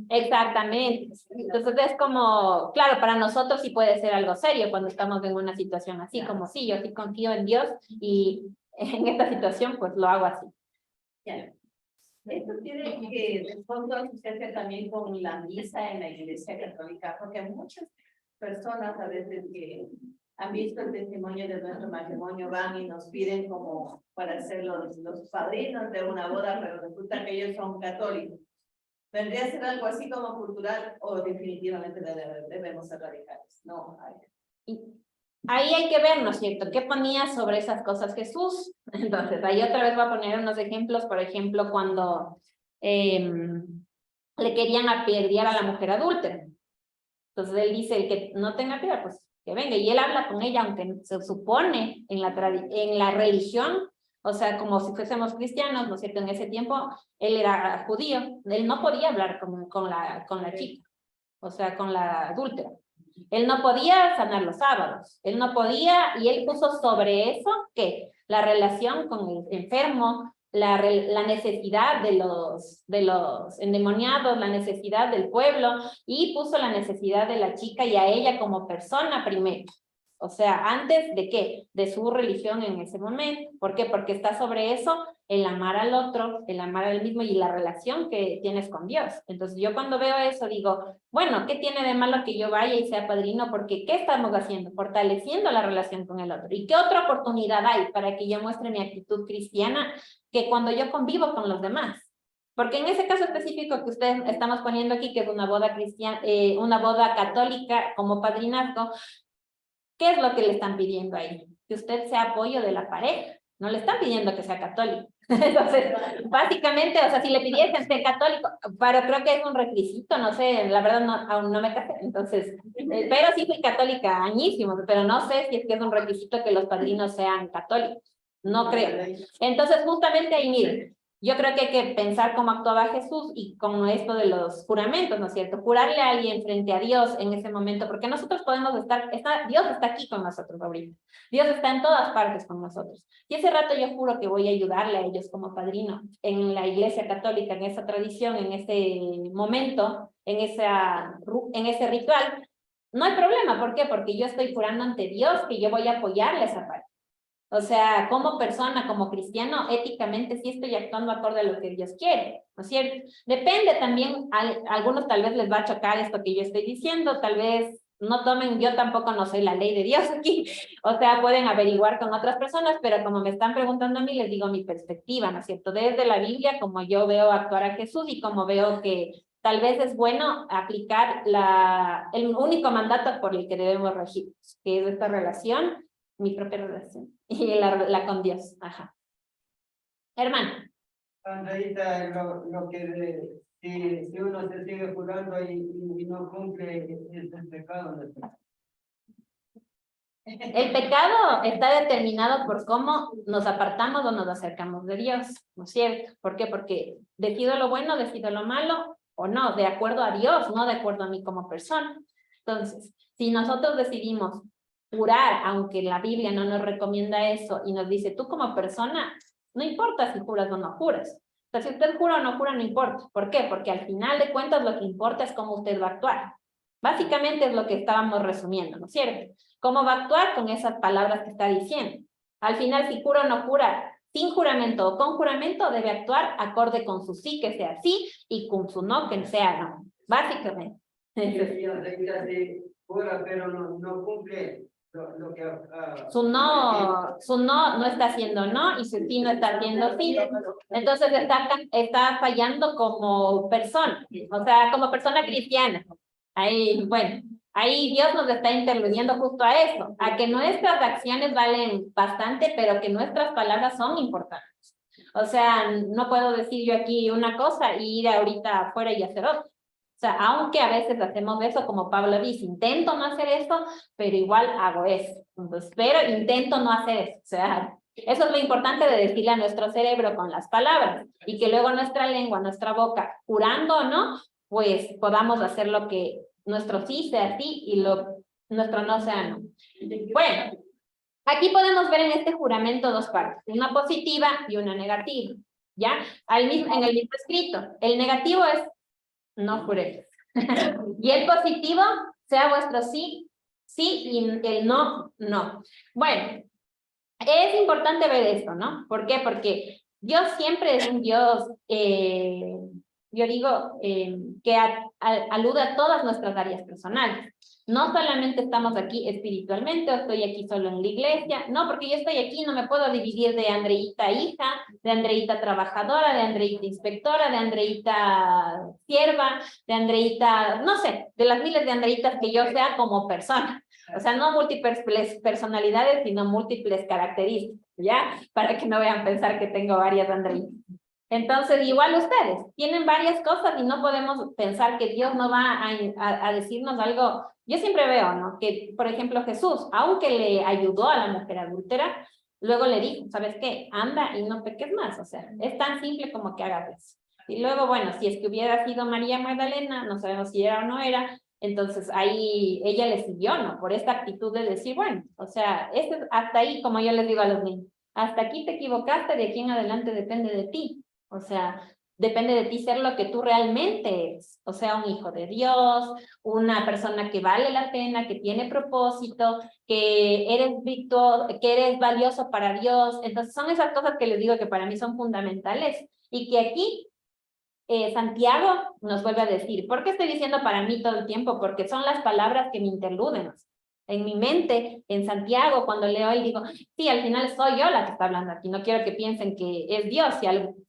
Exactamente. Entonces es como, claro, para nosotros sí puede ser algo serio cuando estamos en una situación así, como sí, yo sí confío en Dios y en esta situación pues lo hago así. Esto tiene que, de fondo, asociarse también con la misa en la Iglesia Católica, porque muchas personas a veces que han visto el testimonio de nuestro matrimonio van y nos piden como para ser los padrinos de una boda, pero resulta que ellos son católicos. ¿Vendría a ser algo así como cultural o definitivamente debemos ser radicales? No, ahí hay que ver, ¿no es cierto? ¿Qué ponía sobre esas cosas Jesús? Entonces, ahí otra vez voy a poner unos ejemplos, por ejemplo, cuando le querían apedrear a la mujer adúltera. Entonces él dice, el que no tenga piedad, pues que venga. Y él habla con ella, aunque se supone en la religión, o sea, como si fuésemos cristianos, ¿no es cierto? En ese tiempo, él era judío, él no podía hablar con la chica, o sea, con la adúltera. Él no podía sanar los sábados, él no podía, y él puso sobre eso, ¿qué? La relación con el enfermo, la necesidad de los endemoniados, la necesidad del pueblo, y puso la necesidad de la chica y a ella como persona primero. O sea, antes de qué? De su religión en ese momento. ¿Por qué? Porque está sobre eso el amar al otro, el amar al mismo y la relación que tienes con Dios. Entonces yo cuando veo eso digo, bueno, ¿qué tiene de malo que yo vaya y sea padrino? Porque ¿qué estamos haciendo? Fortaleciendo la relación con el otro. ¿Y qué otra oportunidad hay para que yo muestre mi actitud cristiana que cuando yo convivo con los demás? Porque en ese caso específico que ustedes estamos poniendo aquí, que es una boda cristiana, una boda católica como padrinazgo, ¿qué es lo que le están pidiendo ahí? Que usted sea apoyo de la pareja. No le están pidiendo que sea católico. Entonces, básicamente, o sea, si le pidiesen ser católico, pero creo que es un requisito, no sé, la verdad aún no me casé, entonces, pero sí fui católica añísimos, pero no sé si es que es un requisito que los padrinos sean católicos. No creo. Entonces, justamente ahí, miren, yo creo que hay que pensar cómo actuaba Jesús y con esto de los juramentos, ¿no es cierto? Jurarle a alguien frente a Dios en ese momento, porque nosotros podemos Dios está aquí con nosotros ahorita. Dios está en todas partes con nosotros. Y ese rato yo juro que voy a ayudarle a ellos como padrino en la Iglesia Católica, en esa tradición, en ese momento, en ese ritual. No hay problema, ¿por qué? Porque yo estoy jurando ante Dios que yo voy a apoyarle esa parte. O sea, como persona, como cristiano, éticamente sí estoy actuando acorde a lo que Dios quiere, ¿no es cierto? Depende también, a algunos tal vez les va a chocar esto que yo estoy diciendo, tal vez no tomen, yo tampoco no soy la ley de Dios aquí, o sea, pueden averiguar con otras personas, pero como me están preguntando a mí, les digo mi perspectiva, ¿no es cierto? Desde la Biblia, como yo veo actuar a Jesús y como veo que tal vez es bueno aplicar el único mandato por el que debemos regir, que es esta relación, mi propia relación, y la con Dios. Ajá. Hermano. Andreita, lo que si uno se sigue jurando y no cumple, es pecado, ¿no? El pecado está determinado por cómo nos apartamos o nos acercamos de Dios, ¿no es cierto? ¿Por qué? Porque decido lo bueno, decido lo malo, o no, de acuerdo a Dios, no de acuerdo a mí como persona. Entonces, si nosotros decidimos jurar, aunque la Biblia no nos recomienda eso, y nos dice, tú como persona, no importa si juras o no juras. O sea, si usted jura o no jura, no importa. ¿Por qué? Porque al final de cuentas lo que importa es cómo usted va a actuar. Básicamente es lo que estábamos resumiendo, ¿no es cierto? ¿Cómo va a actuar con esas palabras que está diciendo? Al final, si jura o no jura, sin juramento o con juramento, debe actuar acorde con su sí, que sea sí, y con su no, que sea no. Básicamente. Sí, jura, pero no cumple lo que... Su no está haciendo no, y su sí no está haciendo sí. Entonces está fallando como persona, o sea, como persona cristiana. Ahí, bueno, ahí Dios nos está interviniendo justo a eso, a que nuestras acciones valen bastante, pero que nuestras palabras son importantes. O sea, no puedo decir yo aquí una cosa y ir ahorita afuera y hacer otra. O sea, aunque a veces hacemos eso, como Pablo dice, intento no hacer eso, pero igual hago eso. Entonces, pero intento no hacer eso. O sea, eso es lo importante de decirle a nuestro cerebro con las palabras, y que luego nuestra lengua, nuestra boca, jurando o no, pues podamos hacer lo que nuestro sí sea sí y nuestro no sea no. Bueno, aquí podemos ver en este juramento dos partes, una positiva y una negativa, ¿ya? En el mismo escrito, el negativo es no juréis. Y el positivo, sea vuestro sí, sí, y el no, no. Bueno, es importante ver esto, ¿no? ¿Por qué? Porque Dios siempre es un Dios, yo digo, que alude a todas nuestras áreas personales. No solamente estamos aquí espiritualmente, o estoy aquí solo en la iglesia, no, porque yo estoy aquí, no me puedo dividir de Andreita hija, de Andreita trabajadora, de Andreita inspectora, de Andreita sierva, de Andreita, no sé, de las miles de Andreitas que yo sea como persona. O sea, no múltiples personalidades, sino múltiples características, ¿ya? Para que no vean pensar que tengo varias Andreitas. Entonces, igual ustedes, tienen varias cosas y no podemos pensar que Dios no va a decirnos algo. Yo siempre veo, ¿no? Que, por ejemplo, Jesús, aunque le ayudó a la mujer adúltera, luego le dijo, ¿sabes qué? Anda y no peques más. O sea, es tan simple como que hagas eso. Y luego, bueno, si es que hubiera sido María Magdalena, no sabemos si era o no era, entonces ahí ella le siguió, ¿no? Por esta actitud de decir, bueno, o sea, hasta ahí, como yo les digo a los niños, hasta aquí te equivocaste, de aquí en adelante depende de ti. O sea, depende de ti ser lo que tú realmente eres. O sea, un hijo de Dios, una persona que vale la pena, que tiene propósito, que eres valioso para Dios. Entonces son esas cosas que les digo que para mí son fundamentales. Y que aquí Santiago nos vuelve a decir. ¿Por qué estoy diciendo para mí todo el tiempo? Porque son las palabras que me interluden. En mi mente, en Santiago, cuando leo y digo, sí, al final soy yo la que está hablando aquí. No quiero que piensen que es Dios. Si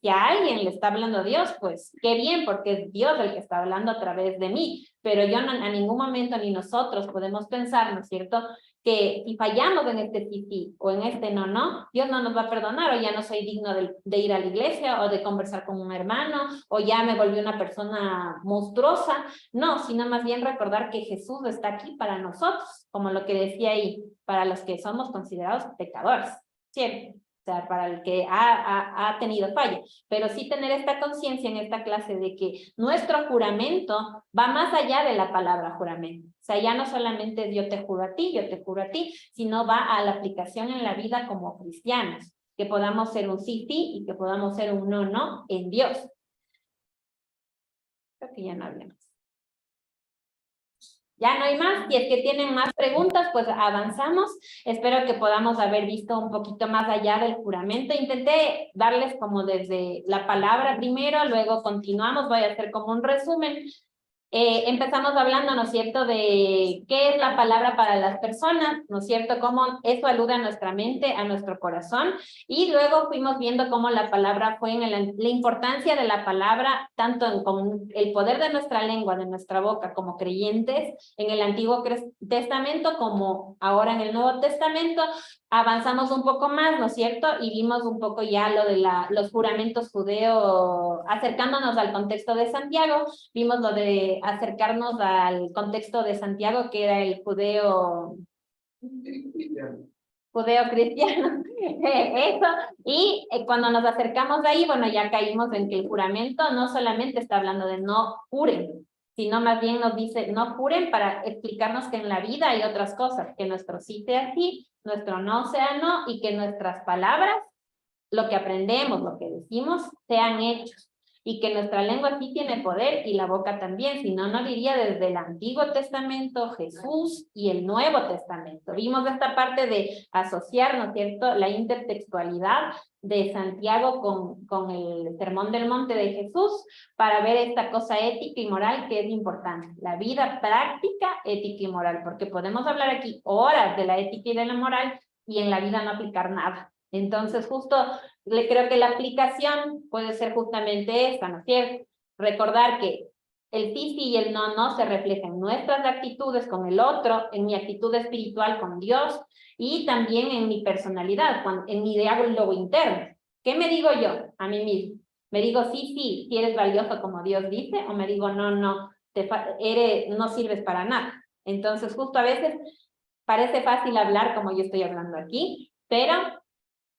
a alguien le está hablando Dios, pues qué bien, porque es Dios el que está hablando a través de mí. Pero yo no, a ningún momento ni nosotros podemos pensar, ¿no es cierto?, que si fallamos en este sí o en este no, Dios no nos va a perdonar, o ya no soy digno de ir a la iglesia o de conversar con un hermano, o ya me volví una persona monstruosa. No, sino más bien recordar que Jesús está aquí para nosotros, como lo que decía ahí, para los que somos considerados pecadores, ¿cierto? O sea, para el que ha tenido falla, pero sí tener esta conciencia en esta clase de que nuestro juramento va más allá de la palabra juramento. O sea, ya no solamente es yo te juro a ti, sino va a la aplicación en la vida como cristianos, que podamos ser un sí y que podamos ser un no en Dios. Creo que ya no hablemos. Ya no hay más. Si es que tienen más preguntas, pues avanzamos. Espero que podamos haber visto un poquito más allá del juramento. Intenté darles como desde la palabra primero, luego continuamos. Voy a hacer como un resumen. Empezamos hablando, ¿no es cierto?, de qué es la palabra para las personas, ¿no es cierto?, cómo eso alude a nuestra mente, a nuestro corazón, y luego fuimos viendo cómo la palabra fue en la importancia de la palabra, tanto con el poder de nuestra lengua, de nuestra boca, como creyentes, en el Antiguo Testamento, como ahora en el Nuevo Testamento. Avanzamos un poco más, ¿no es cierto?, y vimos un poco ya lo de los juramentos judeos, acercándonos al contexto de Santiago, vimos lo de acercarnos al contexto de Santiago, que era el judeo-cristiano, eso, y cuando nos acercamos de ahí, bueno, ya caímos en que el juramento no solamente está hablando de no juren, sino más bien nos dice no juren para explicarnos que en la vida hay otras cosas, que nuestro sí sea sí, nuestro no sea no, y que nuestras palabras, lo que aprendemos, lo que decimos, sean hechos. Y que nuestra lengua sí tiene poder y la boca también, si no, no diría desde el Antiguo Testamento, Jesús y el Nuevo Testamento. Vimos esta parte de asociar, ¿no es cierto?, la intertextualidad de Santiago con el Sermón del Monte de Jesús para ver esta cosa ética y moral que es importante. La vida práctica, ética y moral, porque podemos hablar aquí horas de la ética y de la moral y en la vida no aplicar nada. Entonces, justo creo que la aplicación puede ser justamente esta, ¿no es cierto? Recordar que el sí, sí y el no, no se reflejan en nuestras actitudes con el otro, en mi actitud espiritual con Dios y también en mi personalidad, en mi diálogo interno. ¿Qué me digo yo a mí mismo? ¿Me digo sí, sí, si eres valioso como Dios dice? ¿O me digo no, no, no sirves para nada? Entonces, justo a veces parece fácil hablar como yo estoy hablando aquí, pero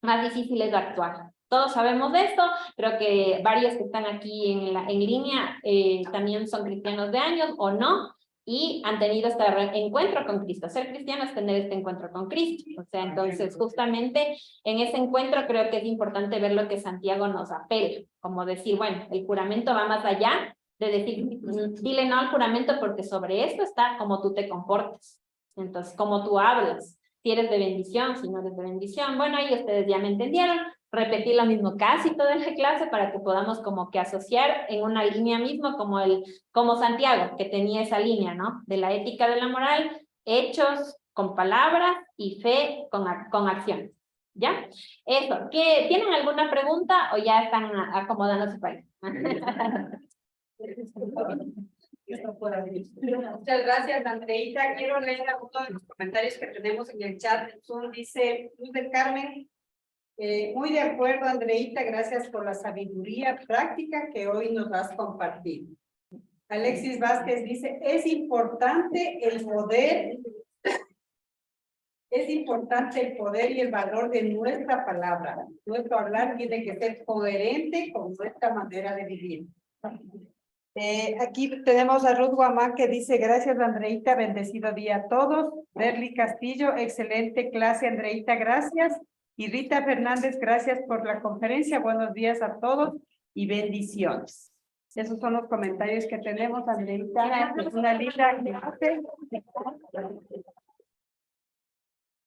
más difícil es actuar. Todos sabemos de esto, creo que varios que están aquí en línea también son cristianos de años o no, y han tenido este encuentro con Cristo. Ser cristiano es tener este encuentro con Cristo. O sea, entonces justamente en ese encuentro creo que es importante ver lo que Santiago nos apela, como decir, bueno, el juramento va más allá de decir, dile no al juramento porque sobre esto está cómo tú te comportas. Entonces, cómo tú hablas. Si eres de bendición, si no eres de bendición. Bueno, ahí ustedes ya me entendieron. Repetí lo mismo casi toda la clase para que podamos como que asociar en una línea mismo como Santiago, que tenía esa línea, ¿no? De la ética de la moral, hechos con palabras y fe con acciones. ¿Ya? Eso. ¿Tienen alguna pregunta o ya están acomodándose para ahí? Muchas gracias, Andreita. Quiero leer algunos de los comentarios que tenemos en el chat del Zoom. Dice Luz del Carmen, muy de acuerdo, Andreita, gracias por la sabiduría práctica que hoy nos has compartido. Alexis Vázquez dice, es importante el poder y el valor de nuestra palabra. Nuestro hablar tiene que ser coherente con nuestra manera de vivir. Aquí tenemos a Ruth Guamán que dice, gracias Andreita, bendecido día a todos. Berly Castillo, excelente clase Andreita, gracias. Y Rita Fernández, gracias por la conferencia, buenos días a todos y bendiciones. Esos son los comentarios que tenemos, Andreita, es una linda clase.